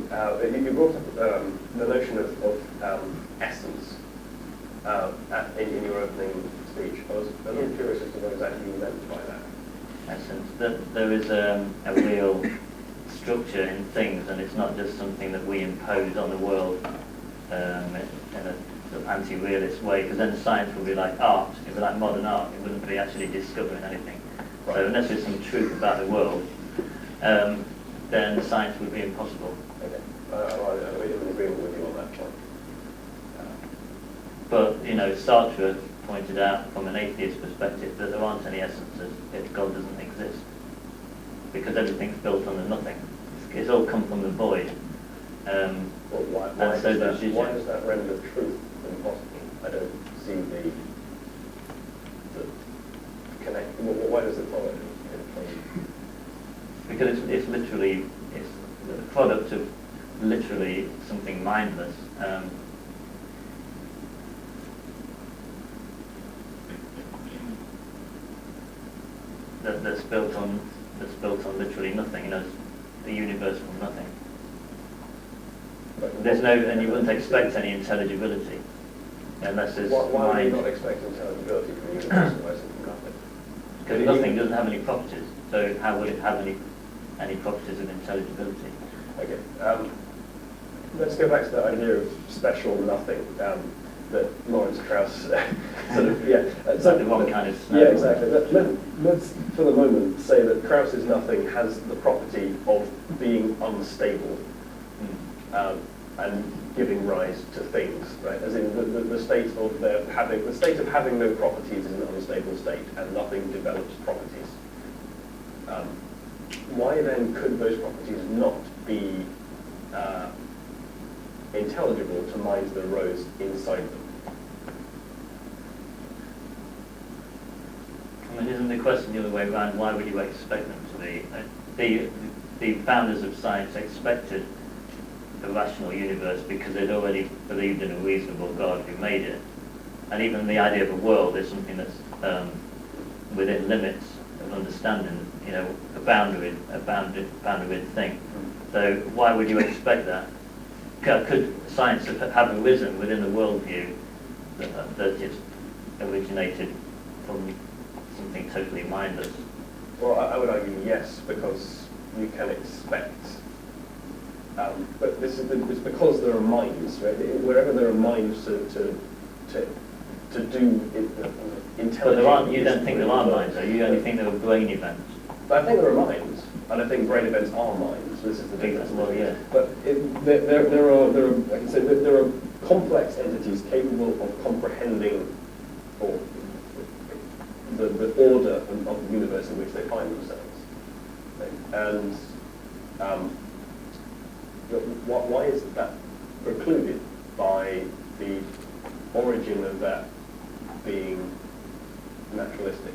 notion of essence in your opening speech. I was a little curious as to what exactly you meant by that. Essence, that there is a real structure in things, and it's not just something that we impose on the world in a sort of anti-realist way, because then science would be like art, it would be like modern art, it wouldn't be actually discovering anything. Right. So unless there's some truth about the world, then science would be impossible. Okay. I'm in agreement with you on that point. But, you know, Sartre pointed out from an atheist perspective that there aren't any essences if God doesn't exist, because everything's built on the nothing. It's all come from the void. Well, why does that render truth impossible? I don't see the connect. Why does it follow? Because it's literally, it's the product of literally something mindless. That's built on literally nothing. You know, the universe from nothing. There's no, and you wouldn't expect any intelligibility unless there's why do you mind. not expect intelligibility from the universe unless it's from nothing? Because nothing doesn't have any properties. So how would it have any properties of intelligibility? Okay. Let's go back to that idea of special nothing that Lawrence Krauss sort of, So the wrong kind of snow. Yeah, exactly. Let's, for the moment, say that Krauss's nothing has the property of being unstable and giving rise to things, right? As in the state of having no properties is an unstable state, and nothing develops properties. Why then could those properties not be intelligible to minds that arose inside them? I mean, isn't the question the other way around? Why would you expect them to be? The founders of science expected a rational universe because they'd already believed in a reasonable God who made it. And even the idea of a world is something that's within limits of understanding, you know, a boundary thing. So why would you expect that? Could science have arisen within the worldview that it originated from something totally mindless? Well, I would argue yes, because you can expect. But it's because there are minds, right? Wherever there are minds to do intelligent. But there aren't. You don't think there are minds, though. You only think there are brain events. But I think there are minds, and I think brain events are minds. This is the difference. Well, yeah. But there are complex entities capable of comprehending or the order of the universe in which they find themselves. And why is that precluded by the origin of that being naturalistic?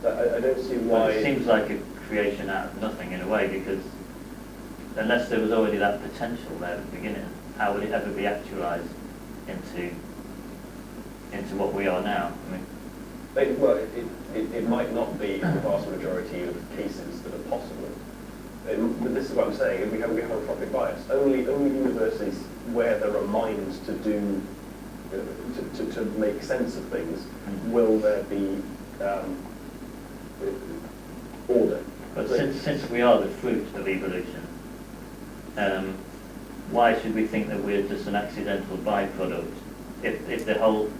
I don't see why. Well, it seems like a creation out of nothing in a way, because unless there was already that potential there at the beginning, how would it ever be actualized into what we are now? I mean, it might not be in the vast majority of cases that are possible. But this is what I'm saying. We have holotropic bias. Only universes where there are minds to do to make sense of things will there be order. but since we are the fruit of evolution, why should we think that we're just an accidental byproduct? If the whole,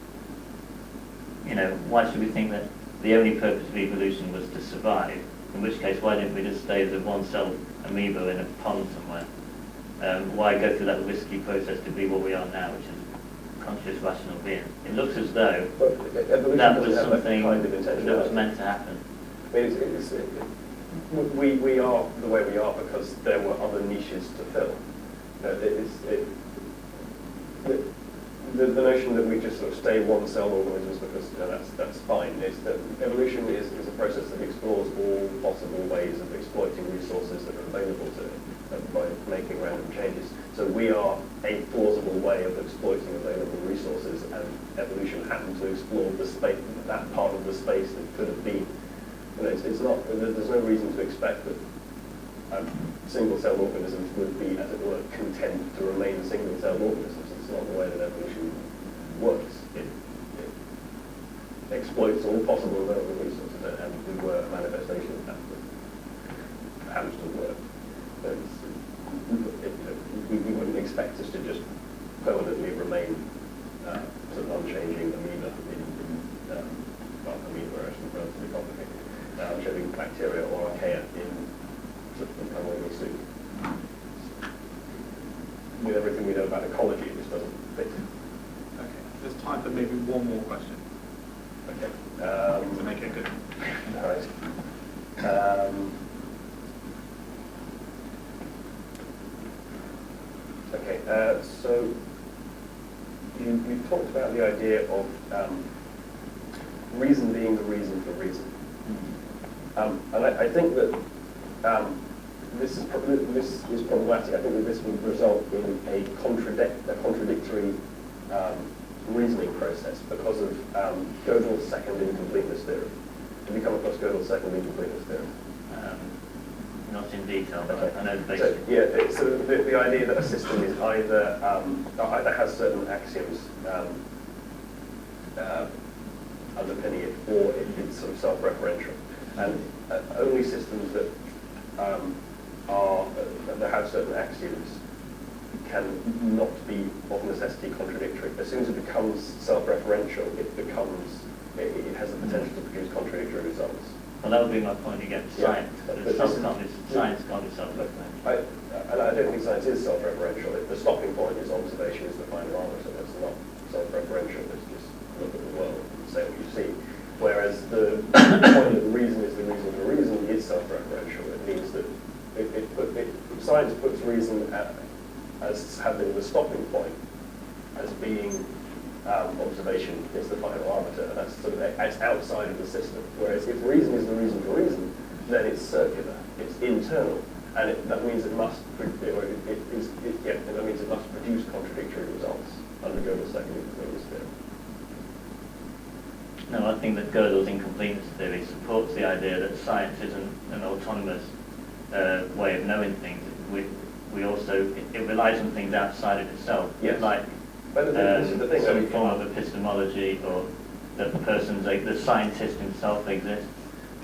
you know, why should we think that the only purpose of evolution was to survive? In which case, why didn't we just stay as a one-cell amoeba in a pond somewhere? Why go through that risky process to be what we are now, which is conscious, rational being? It looks as though that was something that was meant to happen. I mean, we are the way we are because there were other niches to fill. The notion that we just sort of stay one-cell organisms because that's fine. It's that evolution is a process that explores all possible ways of exploiting resources that are available to it by making random changes. So we are a plausible way of exploiting available resources, and evolution happened to explore the space, that part of the space that could have been. You know, it's not. There's no reason to expect that single-celled organisms would be, as it were, content to remain single-celled organisms. It's not the way that evolution works. It exploits all possible available resources, and we were a manifestation of that. It happens to work. We wouldn't expect us to just permanently remain time for maybe one more question Okay. to make it good. All right. Okay. So you talked about the idea of reason being the reason for reason, and I think that this is problematic. I think that this would result in a contradictory reasoning process because of Gödel's second incompleteness theorem. Have you come across Gödel's second incompleteness theorem? Not in detail, but Okay. I know the So, basic. yeah, so the idea that a system is either has certain axioms underpinning it, or it's sort of self-referential, and only systems that that have certain axioms can not be of necessity contradictory. As soon as it becomes self-referential, it has the potential to produce contradictory results. Well, that would be my point against Yeah. science. Science can't be self-referential. And I don't think science is self-referential. The stopping point is observation is the final arbiter. That's not self-referential. It's just look at the world and say what you see. Whereas the point of reason is the reason for reason is self-referential. It means that science puts reason as having the stopping point, as being observation is the final arbiter, and that's sort of it's outside of the system. Whereas if reason is the reason for reason, then it's circular, it's internal, and that means it must produce contradictory results under Gödel's second incompleteness theory. No, I think that Gödel's incompleteness theory supports the idea that science isn't an autonomous way of knowing things. We also it relies on things outside of itself, Yes. like But this is the thing. some form of epistemology, or that the scientist himself exists,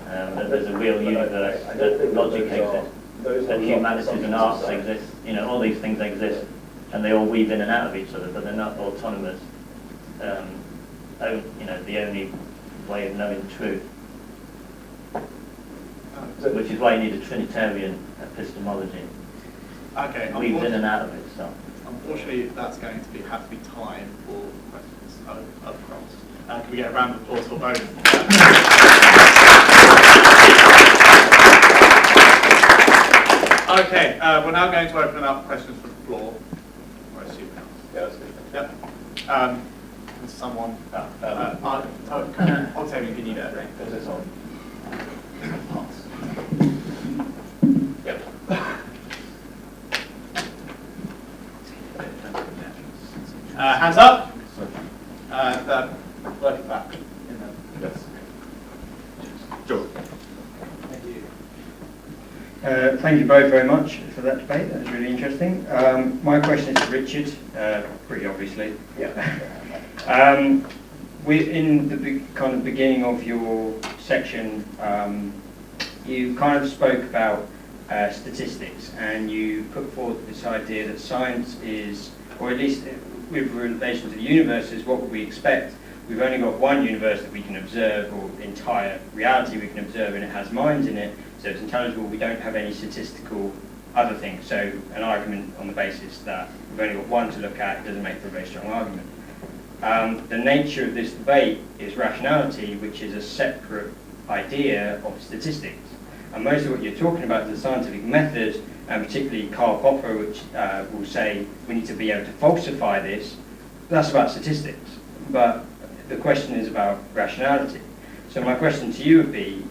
that there's a real universe, that logic exists, that humanities and arts exist. You know, all these things exist, and they all weave in and out of each other, but they're not autonomous. The only way of knowing truth, which is why you need a Trinitarian epistemology. Okay. Weaves in and out of itself. Unfortunately, that's going to have to be time for questions across. Can we get a round of applause for both? Okay, we're now going to open up questions from the floor. I assume. Yeah, that's good. Yep. Someone. Octavian, can you do that? Is this on? Yep. Hands up. Work it back. Yes. George. Thank you both very much for that debate. That was really interesting. My question is to Richard, pretty obviously. Yeah. In the kind of beginning of your section, you kind of spoke about statistics, and you put forward this idea that science is, or at least with relation to the universe, is what would we expect. We've only got one universe that we can observe, or entire reality we can observe, and it has minds in it, so it's intelligible. We don't have any statistical other things. So an argument on the basis that we've only got one to look at, it doesn't make for a very strong argument. The nature of this debate is rationality, which is a separate idea of statistics. And most of what you're talking about is the scientific method, and particularly Karl Popper, which will say we need to be able to falsify this. That's about statistics. But the question is about rationality. So my question to you would be,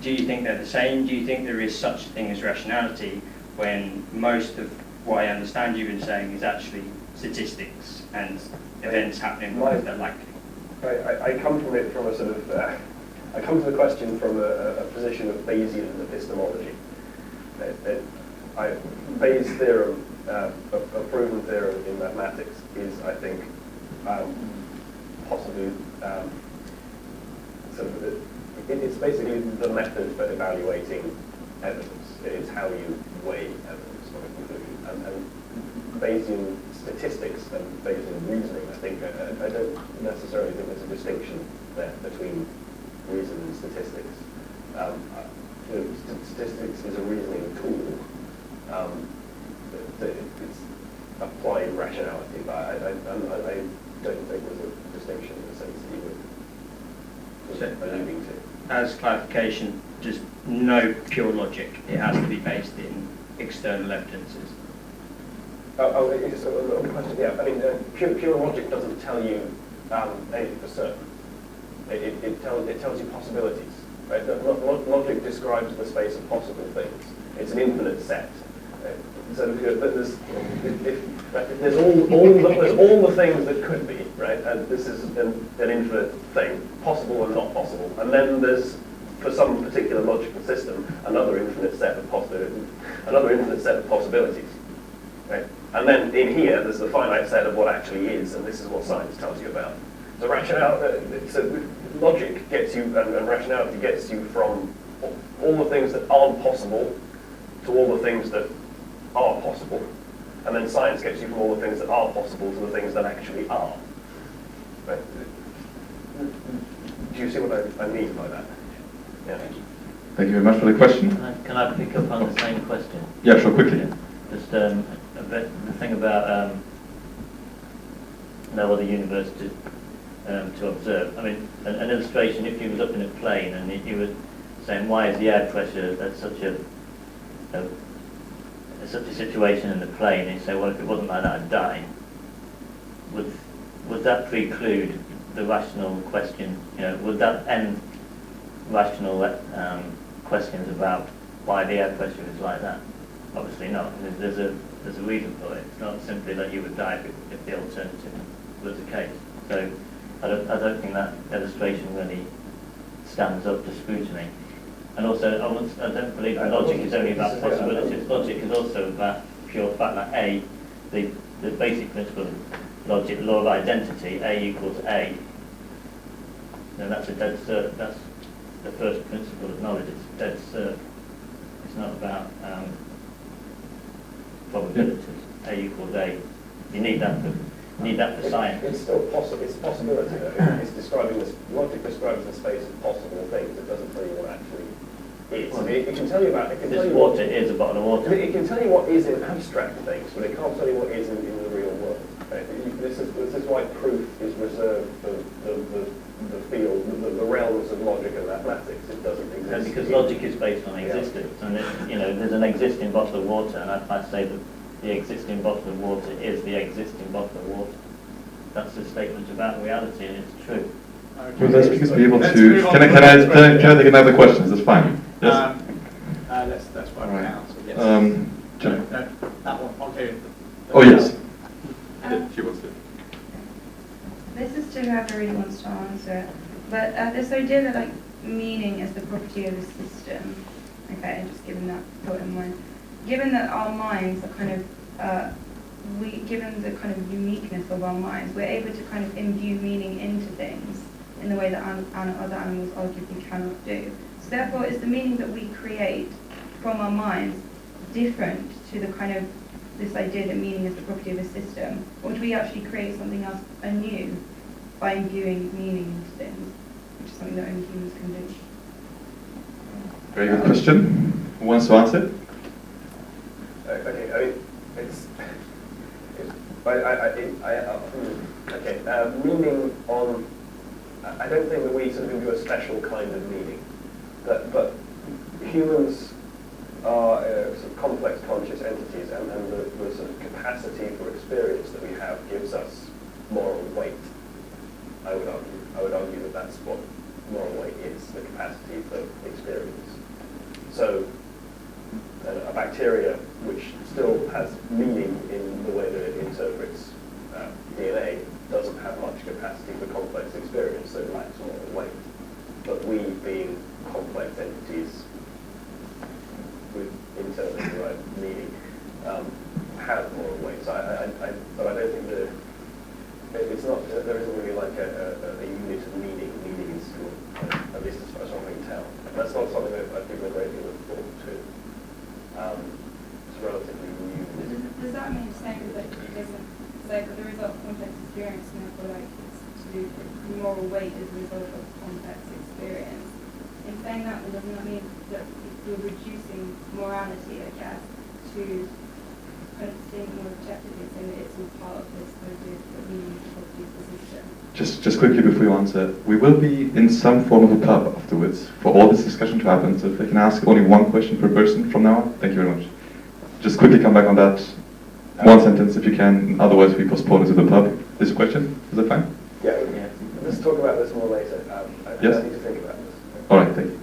do you think they're the same? Do you think there is such a thing as rationality when most of what I understand you've been saying is actually statistics and events happening like they're likely? I come from it from a sort of, I come to the question from a position of Bayesian epistemology. Bayes' theorem, a proven theorem in mathematics, is, I think, possibly sort of, it's basically the method for evaluating evidence. It's how you weigh evidence for a conclusion. And Bayesian statistics and Bayesian reasoning, I think, I don't necessarily think there's a distinction there between reason and statistics. Statistics is a reasoning tool. It's applying rationality, but I don't think there's a as clarification, just no pure logic. It has to be based in external evidences. It's a question. Yeah, I mean, pure logic doesn't tell you anything for certain. It tells you possibilities. Right? Logic describes the space of possible things. It's an infinite set. So there's all the things that could be, right? And this is an infinite thing, possible and not possible. And then there's, for some particular logical system, another infinite set of possibilities. Right? And then in here, there's the finite set of what actually is, and this is what science tells you about. So logic gets you, and rationality gets you from all the things that aren't possible to all the things that are possible. And then science gets you from all the things that are possible to the things that actually are. Right? Do you see what I mean by that? Yeah. Thank you very much for the question. Can I pick up on the same question? Yeah, sure, quickly. Yeah. Just a bit, the thing about no other universe to observe. I mean, an illustration, if you was up in a plane and you were saying, why is the air pressure at such a situation in the plane, and you say, well, if it wasn't like that, I'd die. Would that preclude the rational question? You know, would that end rational questions about why the air pressure is like that? Obviously not. There's a reason for it. It's not simply that you would die if the alternative was the case. So I don't think that illustration really stands up to scrutiny. And also, I don't believe that logic is only about possibilities. Logic is also about pure fact that A, the basic principle of logic, law of identity, A equals A. And that's a dead cert. That's the first principle of knowledge. It's dead cert. It's not about probabilities. A equals A. You need that for science. It's still possible. It's possibility. It's describing this. Logic describes the space of possible things. It doesn't tell you what actually is. I mean, it can tell you about. It can tell you water is a bottle of water. It can tell you what is in abstract things, but it can't tell you what is in the real world. Right? This is why proof is reserved for the field, the realms of logic and mathematics. It doesn't exist. And because logic is based on existence, and there's an existing bottle of water, and I'd say that the existing bottle of water is the existing bottle of water. That's a statement about reality, and it's true. Okay. Will the speakers be able to? Can I take another question? That's fine. Yes. Let's work Right. it out. So yes. Jenna. No, that one. Okay. Oh yes. She wants to. This is to whoever really wants to answer, but this idea that like meaning is the property of a system. Okay, just given that thought in mind, given that our minds are kind of given the kind of uniqueness of our minds, we're able to kind of imbue meaning into things in the way that other animals arguably cannot do. So therefore, is the meaning that we create from our minds different to the kind of this idea that meaning is the property of a system, or do we actually create something else anew by imbuing meaning into things, which is something that only humans can do? Very good question. Who wants to answer? Okay, I mean, meaning on. I don't think that we sort of imbue a special kind of meaning, but humans are sort of complex conscious entities, and the sort of capacity for experience that we have gives us moral weight. I would argue that that's what moral weight is, the capacity for experience. So a bacteria which still has meaning in the way that it interprets DNA doesn't have much capacity for complex experience, so it lacks moral weight. But we, being complex entities with internally derived meaning, have moral weight. So but I don't think it's not. There isn't really like a unit of meaning. Meaning is, at least as far as I can tell. That's not something that I've given a great deal of thought to. It's relatively new. Does that mean saying that it isn't like the result of complex experience, and therefore like it's to do with moral weight as a result of complex experience? In saying that, then doesn't that mean that you're reducing morality, I guess, to kind of seeing more objectively, saying that it's all part of this idea of meaning property of the system? Just quickly before you answer, we will be in some form of a pub afterwards for all this discussion to happen, so if I can ask only one question per person from now on, thank you very much. Just quickly come back on that. One sentence if you can, otherwise we postpone it to the pub. This question, is that fine? Yeah, let's talk about this more later. Yes? I need to think about this. Alright, thank you.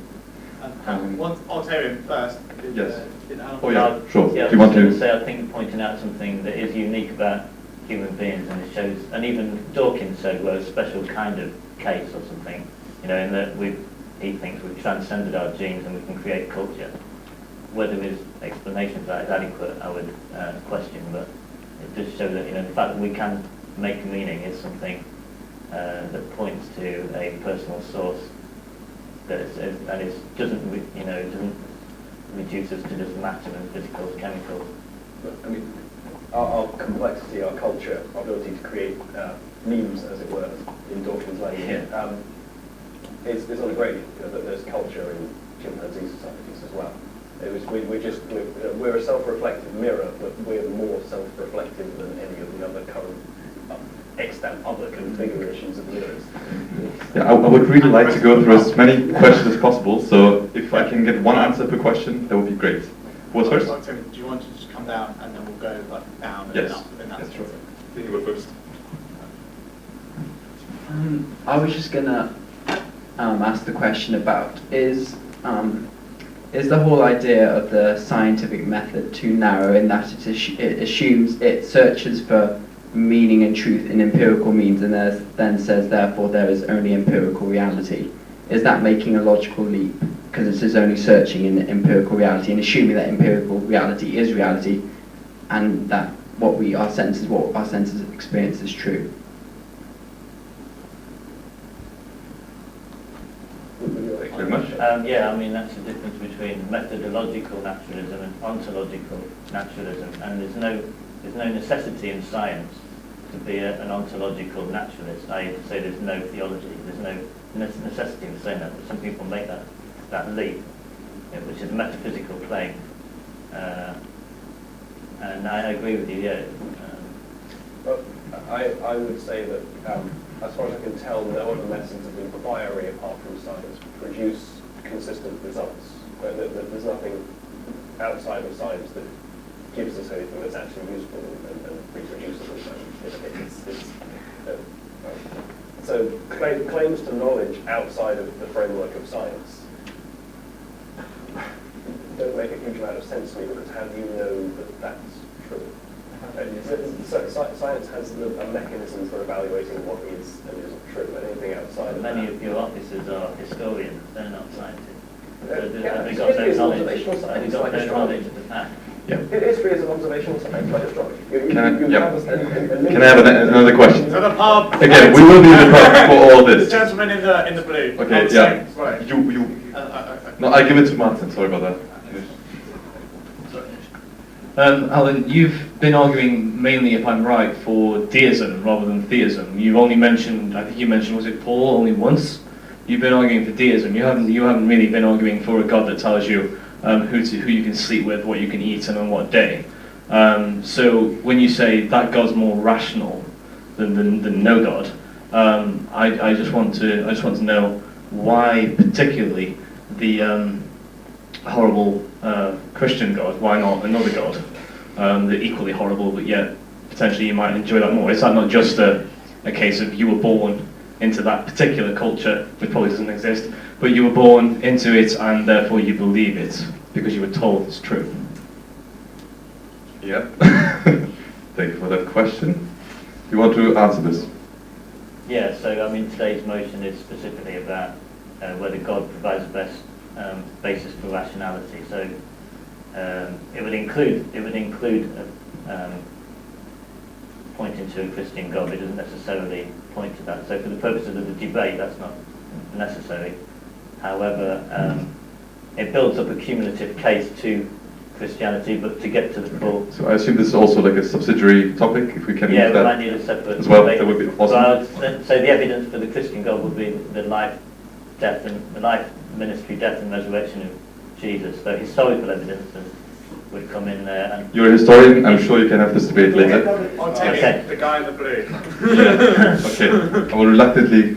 Octavian first. Yes. Alan- Oh yeah, sure. Yeah, I Do you was want going to to? say, I think pointing out something that is unique about human beings, and it shows, and even Dawkins said we're a special kind of case or something, you know, in that he thinks we've transcended our genes and we can create culture. Whether his explanation for that is adequate, I would question, but it does show that, you know, the fact that we can make meaning is something that points to a personal source that doesn't reduce us to just matter and physical chemicals. I mean, our complexity, our culture, our ability to create memes, as it were, in Dawkins' language, is on a gradient. You know, that there's culture in chimpanzee societies as well. We're a self-reflective mirror, but we're more self-reflective than any of the other current extant other configurations of mirrors. Yeah, I would really like to go through as many questions as possible, so if I can get one answer per question, that would be great. Who was first? Octavian, do you want to just come down and then we'll go like down and Yes. up and that's Yes, sure. it? Think you go first. I was just gonna ask the question about is the whole idea of the scientific method too narrow in that it assumes it searches for meaning and truth in empirical means and then says therefore there is only empirical reality? Is that making a logical leap because it is only searching in empirical reality and assuming that empirical reality is reality and that what our senses experience is true? Thank you very much. Yeah, I mean, that's the difference between methodological naturalism and ontological naturalism, and there's no necessity in science to be an ontological naturalist. I say there's no theology, there's no necessity in saying that, but some people make that leap, which is a metaphysical claim. And I agree with you, yeah. Well, I would say that, as far as I can tell, no other methods of inquiry apart from science produce consistent results. There's nothing outside of science that gives us anything that's actually useful and reproducible. So claims to knowledge outside of the framework of science don't make a huge amount of sense to me, because how do you know that that's true? Science has a mechanism for evaluating what is and isn't true, and anything outside of Many that. of your officers are historians, they're not scientists. Yeah, They've got no history is knowledge, observational science, they've got like no astrology. knowledge of the fact. History is an observational science, like astrology. Can I have another question? So the pub. Again, we will be in the pub for all The this. gentleman in the blue. Okay, Oh, yeah. sorry. You. No, I give it to Martin. Sorry about that. Alan, you've been arguing mainly, if I'm right, for deism rather than theism. You've only mentioned, I think you mentioned, was it Paul, only once? You've been arguing for deism. You haven't really been arguing for a God that tells you who you can sleep with, what you can eat, and on what day. So when you say that God's more rational than no God, I just want to know why particularly the horrible Christian God, why not another God, they're equally horrible, but yet potentially you might enjoy that more? Is that not just a case of you were born into that particular culture, which probably doesn't exist, but you were born into it and therefore you believe it because you were told it's true? Yeah. Thank you for that question. Do you want to answer this? Yeah, so I mean today's motion is specifically about whether God provides the best basis for rationality. So it would include pointing to a Christian God, but it doesn't necessarily point to that. So for the purposes of the debate, that's not necessary. However, it builds up a cumulative case to Christianity, but to get to the full. So I assume this is also like a subsidiary topic, if we can Yeah, use we that might need a separate as well. debate. That would be So awesome. I would say the evidence for the Christian God would be the life, ministry, death, and resurrection of Jesus. So historical evidence, and would come in there and... You're a historian, I'm sure you can have this debate later. I'll take Okay. it, the guy in the blue. Okay, I will reluctantly.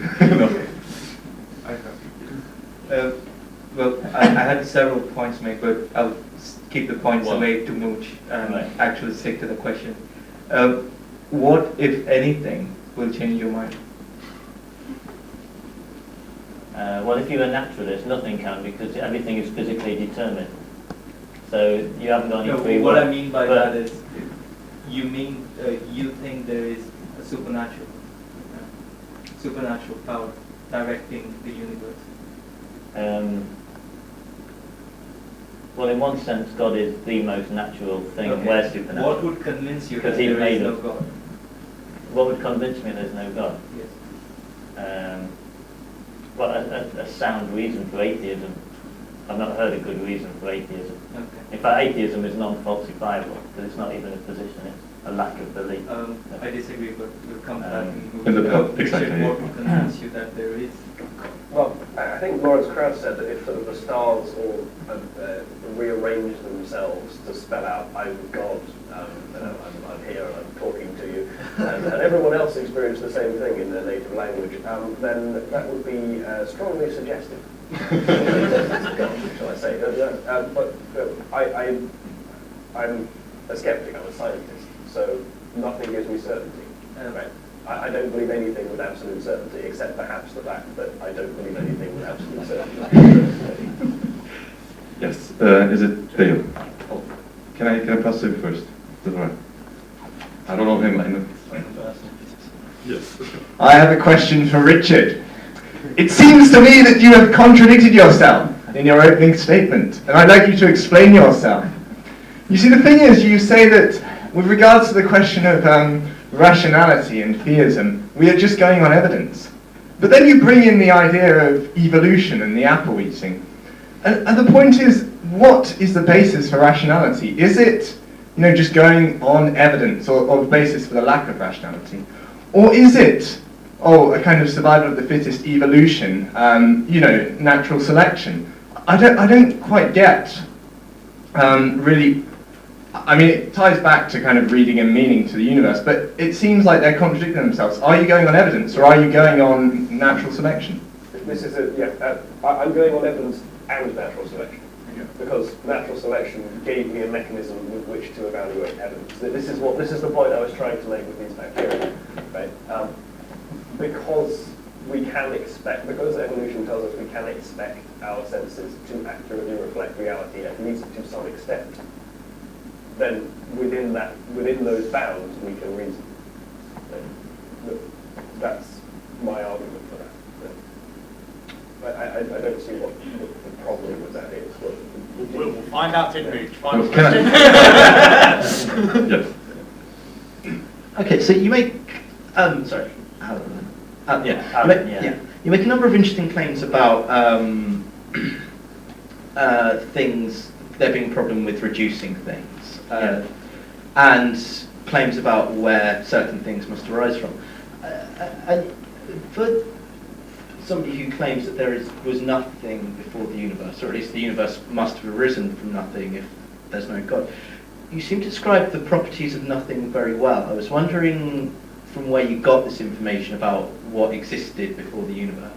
No. Well, I had several points to make, but I'll keep the points One. away too much and Right. actually stick to the question. What, if anything, will change your mind? Well, if you're a naturalist, nothing can, because everything is physically determined. So you haven't got any free will. What I mean by But- that is, you mean you think there is a supernatural power directing the universe? Well, in one sense, God is the most natural thing, and we're supernatural. What would convince you Because that he there is made no us. God? What would convince me there's no God? Yes. Well, a sound reason for atheism. I've not heard a good reason for atheism. Okay. In fact, atheism is non-falsifiable, because it's not even a position, it's a lack of belief. I disagree, but we'll come back and move In the to pub, that. exactly. What would convince you that there is? Well, I think Lawrence Krauss said that if sort of the stars all rearrange themselves to spell out "I'm God," I'm here and I'm talking to you, and everyone else experienced the same thing in their native language, then that would be strongly suggestive. Shall I say? But I'm a skeptic. I'm a scientist, so nothing gives me certainty. Right? I don't believe anything with absolute certainty, except perhaps the fact that I don't believe anything with absolute certainty. Yes, is it Dale? Oh, can I pass to him first? Is that all right? I don't know him, I know. Yes. I have a question for Richard. It seems to me that you have contradicted yourself in your opening statement, and I'd like you to explain yourself. You see, the thing is, you say that with regards to the question of rationality and theism, we are just going on evidence. But then you bring in the idea of evolution and the apple eating. And the point is, what is the basis for rationality? Is it, just going on evidence or the basis for the lack of rationality? Or is it, a kind of survival of the fittest evolution, natural selection? I don't quite get, really. I mean, it ties back to kind of reading and meaning to the universe, but it seems like they're contradicting themselves. Are you going on evidence, or are you going on natural selection? This is I'm going on evidence and natural selection, because natural selection gave me a mechanism with which to evaluate evidence. This is the point I was trying to make with these bacteria, right? Because evolution tells us we can expect our senses to accurately reflect reality, at least to some extent. Then within those bounds we can reason. That's my argument for that. I don't see what the problem with that is. We'll find out in Mooch. Yes. Okay, so you make, sorry, you make a number of interesting claims about things, there being a problem with reducing things. And claims about where certain things must arise from. And for somebody who claims that there was nothing before the universe, or at least the universe must have arisen from nothing if there's no God, you seem to describe the properties of nothing very well. I was wondering from where you got this information about what existed before the universe.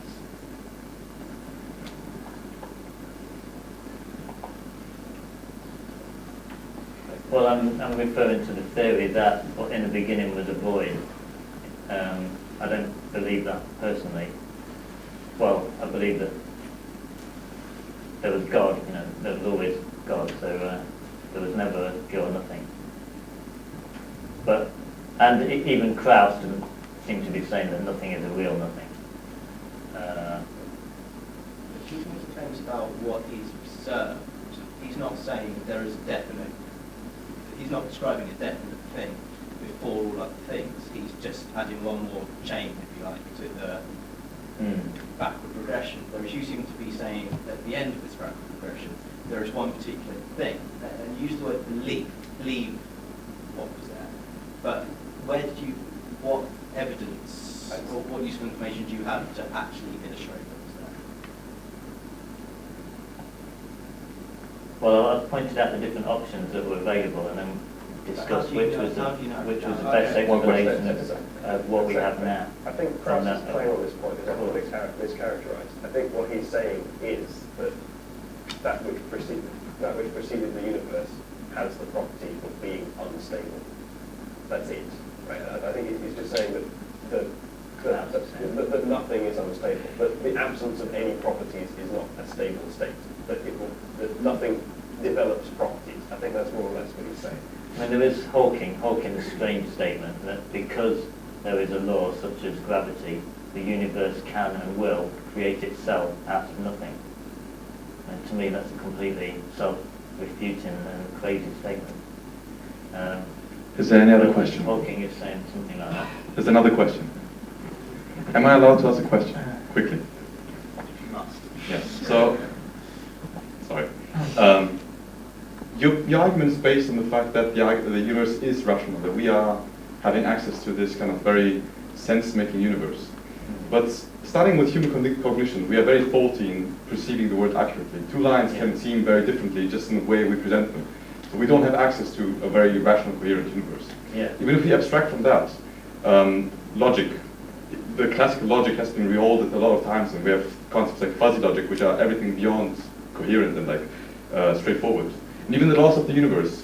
Well, I'm referring to the theory that in the beginning was a void. I don't believe that personally. Well, I believe that there was God, there was always God, so there was never a pure nothing. And even Krauss doesn't seem to be saying that nothing is a real nothing. He claims about what he's observed. He's not saying there is a definite. He's not describing a definite thing before all other things. He's just adding one more chain, if you like, to the backward progression. Whereas you seem to be saying at the end of this backward progression, there is one particular thing. And you used the word believe what was there. But what evidence or what useful information do you have to actually illustrate what was there? Well, I've pointed out the different options that were available and then discussed which was the best explanation of what we have now. I think Krauss's claim on this point is a little mischaracterized. I think what he's saying is that that which preceded the universe has the property of being unstable. That's it. Right? I think he's just saying that nothing is unstable, that the absence of any properties is not a stable state, that nothing develops properties. I think that's more or less what he's saying. I mean, there is Hawking's strange statement that because there is a law such as gravity, the universe can and will create itself out of nothing. And to me, that's a completely self-refuting and crazy statement. Is there any other question? Hawking is saying something like that. There's another question. Am I allowed to ask a question? Quickly. You must. Yes. So, sorry. Your argument is based on the fact that the universe is rational, that we are having access to this kind of very sense-making universe. But starting with human cognition, we are very faulty in perceiving the world accurately. Two lines can seem very differently just in the way we present them. So we don't have access to a very rational, coherent universe. Yeah. Even if we abstract from that, logic, the classical logic has been rehauled a lot of times, and we have concepts like fuzzy logic, which are everything beyond coherent and straightforward. And even the laws of the universe,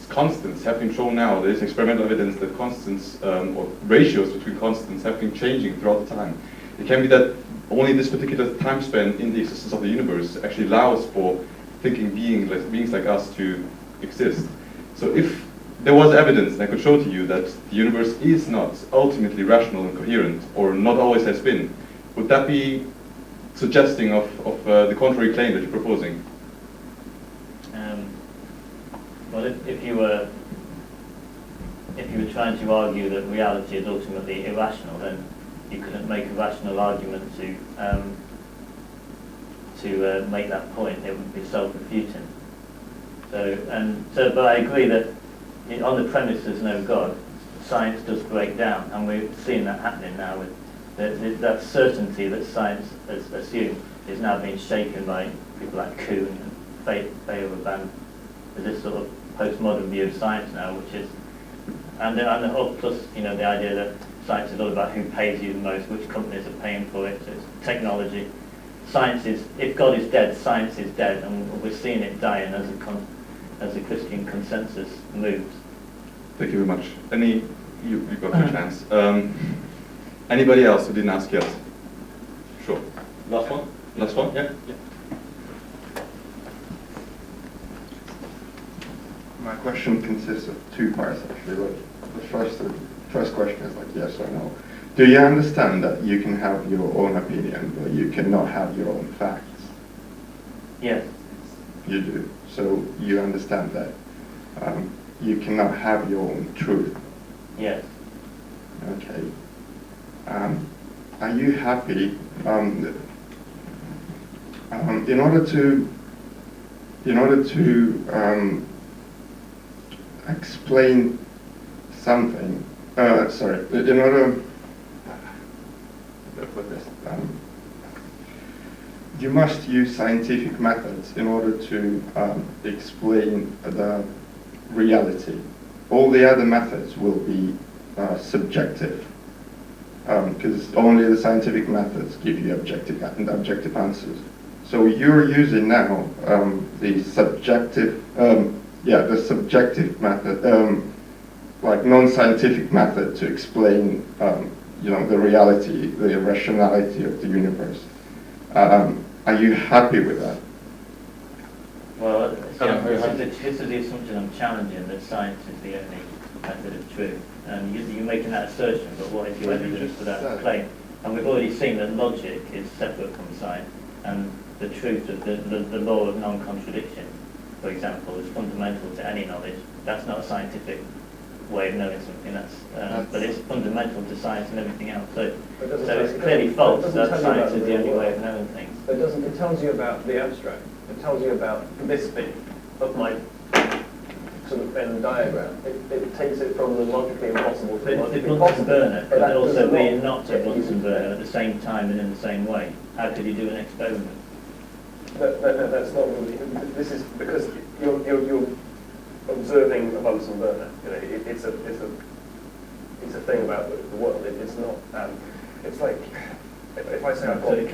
constants have been shown now. There is experimental evidence that constants or ratios between constants have been changing throughout the time. It can be that only this particular time span in the existence of the universe actually allows for thinking beings like us to exist. So if there was evidence that I could show to you that the universe is not ultimately rational and coherent, or not always has been, would that be suggesting of the contrary claim that you're proposing? Well, if you were trying to argue that reality is ultimately irrational, then you couldn't make a rational argument to make that point. It would be self-refuting. But I agree that on the premise there's no God, science does break down, and we're seeing that happening now with that certainty that science has assumed is now being shaken by people like Kuhn and Feyerabend. There's this sort of postmodern view of science now, which is, plus the idea that science is all about who pays you the most, which companies are paying for it. So it's technology. Science is, if God is dead, science is dead, and we're seeing it dying as the Christian consensus moves. Thank you very much. You've got your chance. Anybody else who didn't ask yet? Sure. Last one? Last one? Yeah. My question consists of two parts, actually. The first question is yes or no. Do you understand that you can have your own opinion, but you cannot have your own facts? Yes. You do. So you understand that you cannot have your own truth? Yes. Okay. Are you happy in order to explain something, in order put this, you must use scientific methods in order to explain the reality. All the other methods will be subjective, because only the scientific methods give you objective answers. So you're using now the subjective method, like non-scientific method to explain, the reality, the rationality of the universe. Are you happy with that? Well, this is the assumption I'm challenging, that science is the only method of truth. And you're making that assertion, but what is your evidence for that claim? And we've already seen that logic is separate from science, and the truth of the law of non-contradiction, for example, is fundamental to any knowledge. That's not a scientific way of knowing something, but it's fundamental to science and everything else. So it's clearly false that science is the only way of knowing things. But it tells you about the abstract. It tells you about this bit of my sort of Venn diagram. It takes it from the logically impossible to But it's Bunsen burner, but also being not a Bunsen burner at the same time and in the same way. How could you do an experiment? No, that's not really. This is because you're observing a Bunsen burner. You know, it's a thing about the world. It's not. It's like if I say I've got. So it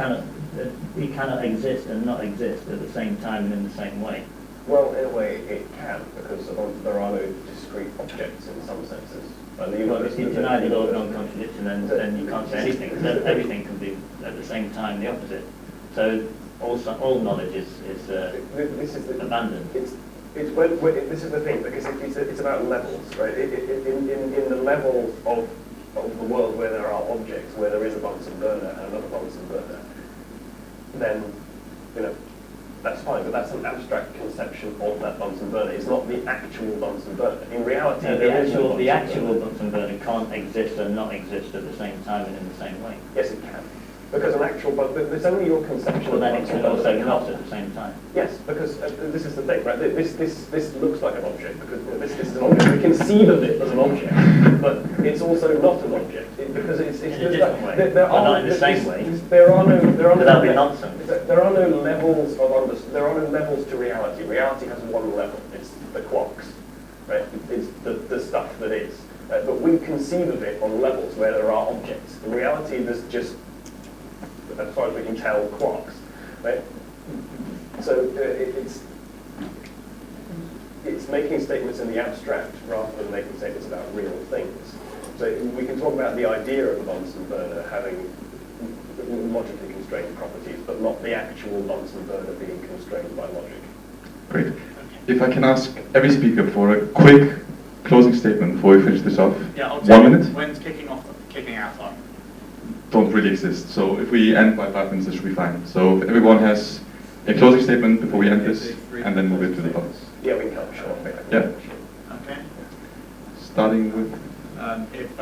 cannot exist and not exist at the same time and in the same way. Well, in a way, it can because there are no discrete objects in some senses. Well, if you deny the law of non-contradiction, then you can't say anything. Because everything can be at the same time the opposite. So all knowledge is abandoned. This is the thing, because it's about levels, right? In the level of the world where there are objects, where there is a Bunsen burner and another Bunsen burner, then, you know, that's fine, but that's an abstract conception of that Bunsen burner. It's not the actual Bunsen burner. In reality, the actual Bunsen burner can't exist and not exist at the same time and in the same way. Yes, it can. Because an actual Bunsen, it's only your conception Well, of then it Bunsen can burner. also not at the same time. Yes, because this is the thing, right? This looks like an object because this is an object. We conceive of it as an object, but it's also not an object because it's in a different way. There are not in the same way. There are no That'd be nonsense. There are no levels of there are no levels to reality. Reality has one level. It's the quarks, right? It's the stuff that is. But we conceive of it on levels where there are objects. In reality, there's just, as far as we can tell, quarks, right? So it's making statements in the abstract rather than making statements about real things. So we can talk about the idea of a Bunsen burner having logically constrained properties, but not the actual Bunsen burner being constrained by logic. Great. If I can ask every speaker for a quick closing statement before we finish this off. Yeah, I'll 1 minute. When's kicking out on? Don't really exist. So if we end by 5 minutes, it should be fine. So if everyone has a closing statement before we end this, and then move it to the votes. Yeah, we can cut short. Yeah. Okay. Starting with. If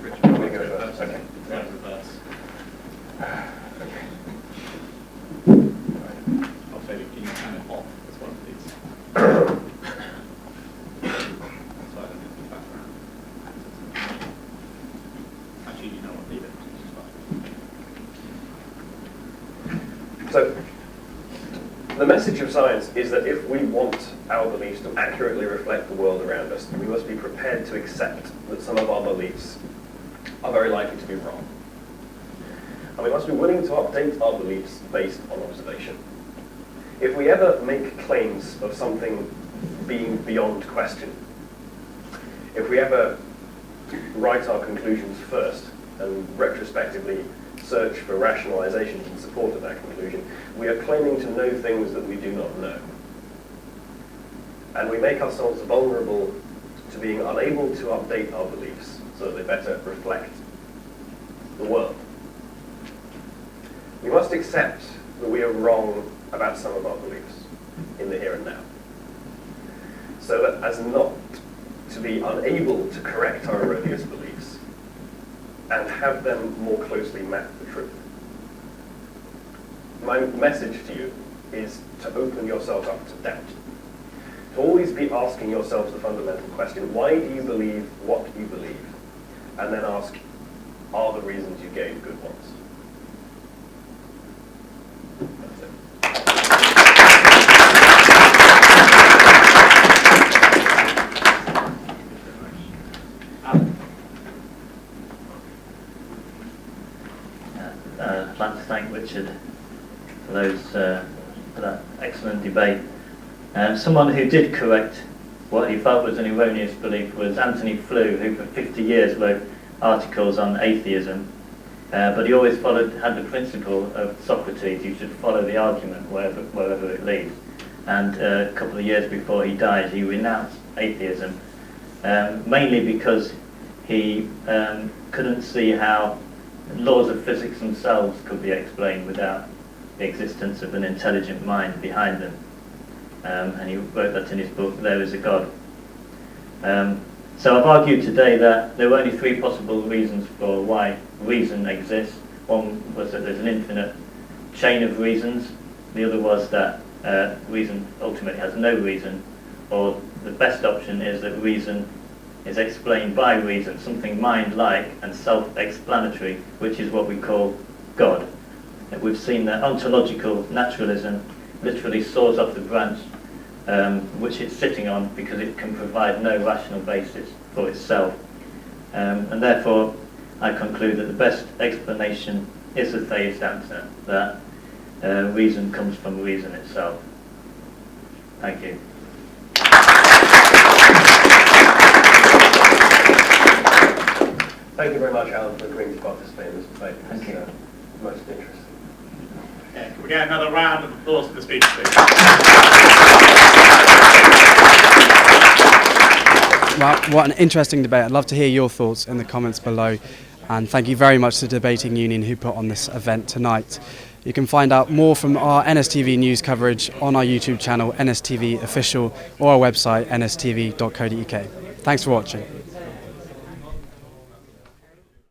Richard wants to go first, okay. Reverse. I'll say you can turn it off as well, please. So I don't need the background. Actually, you know what, leave it, which is fine. So, the message of science is that if we want our beliefs to accurately reflect the world around us, we must be prepared to accept that some of our beliefs are very likely to be wrong. And we must be willing to update our beliefs based on observation. If we ever make claims of something being beyond question, if we ever write our conclusions first and retrospectively search for rationalizations in support of that conclusion, we are claiming to know things that we do not know. And we make ourselves vulnerable to being unable to update our beliefs so that they better reflect the world. We must accept that we are wrong about some of our beliefs in the here and now, so that as not to be unable to correct our erroneous beliefs and have them more closely map the truth. My message to you is to open yourself up to doubt. To always be asking yourselves the fundamental question, why do you believe what you believe? And then ask, are the reasons you gave good ones? That's it. I'd like to thank Richard for that excellent debate. Someone who did correct what he felt was an erroneous belief was Anthony Flew, who for 50 years wrote articles on atheism, but he always had the principle of Socrates: you should follow the argument wherever it leads. And a couple of years before he died, he renounced atheism, mainly because he couldn't see how laws of physics themselves could be explained without the existence of an intelligent mind behind them. And he wrote that in his book, There Is a God. So I've argued today that there were only 3 possible reasons for why reason exists. One was that there's an infinite chain of reasons. The other was that reason ultimately has no reason. Or the best option is that reason is explained by reason, something mind-like and self-explanatory, which is what we call God. we've seen that ontological naturalism literally saws off the branch which it's sitting on because it can provide no rational basis for itself. And therefore, I conclude that the best explanation is the theist answer, that reason comes from reason itself. Thank you. Thank you very much, Alan, for agreeing to participate in this debate. Thank you. Most interesting. Yeah, can we get another round of applause for the speaker, please? Well, what an interesting debate. I'd love to hear your thoughts in the comments below. And thank you very much to the Debating Union who put on this event tonight. You can find out more from our NSTV news coverage on our YouTube channel, NSTV Official, or our website, nstv.co.uk. Thanks for watching.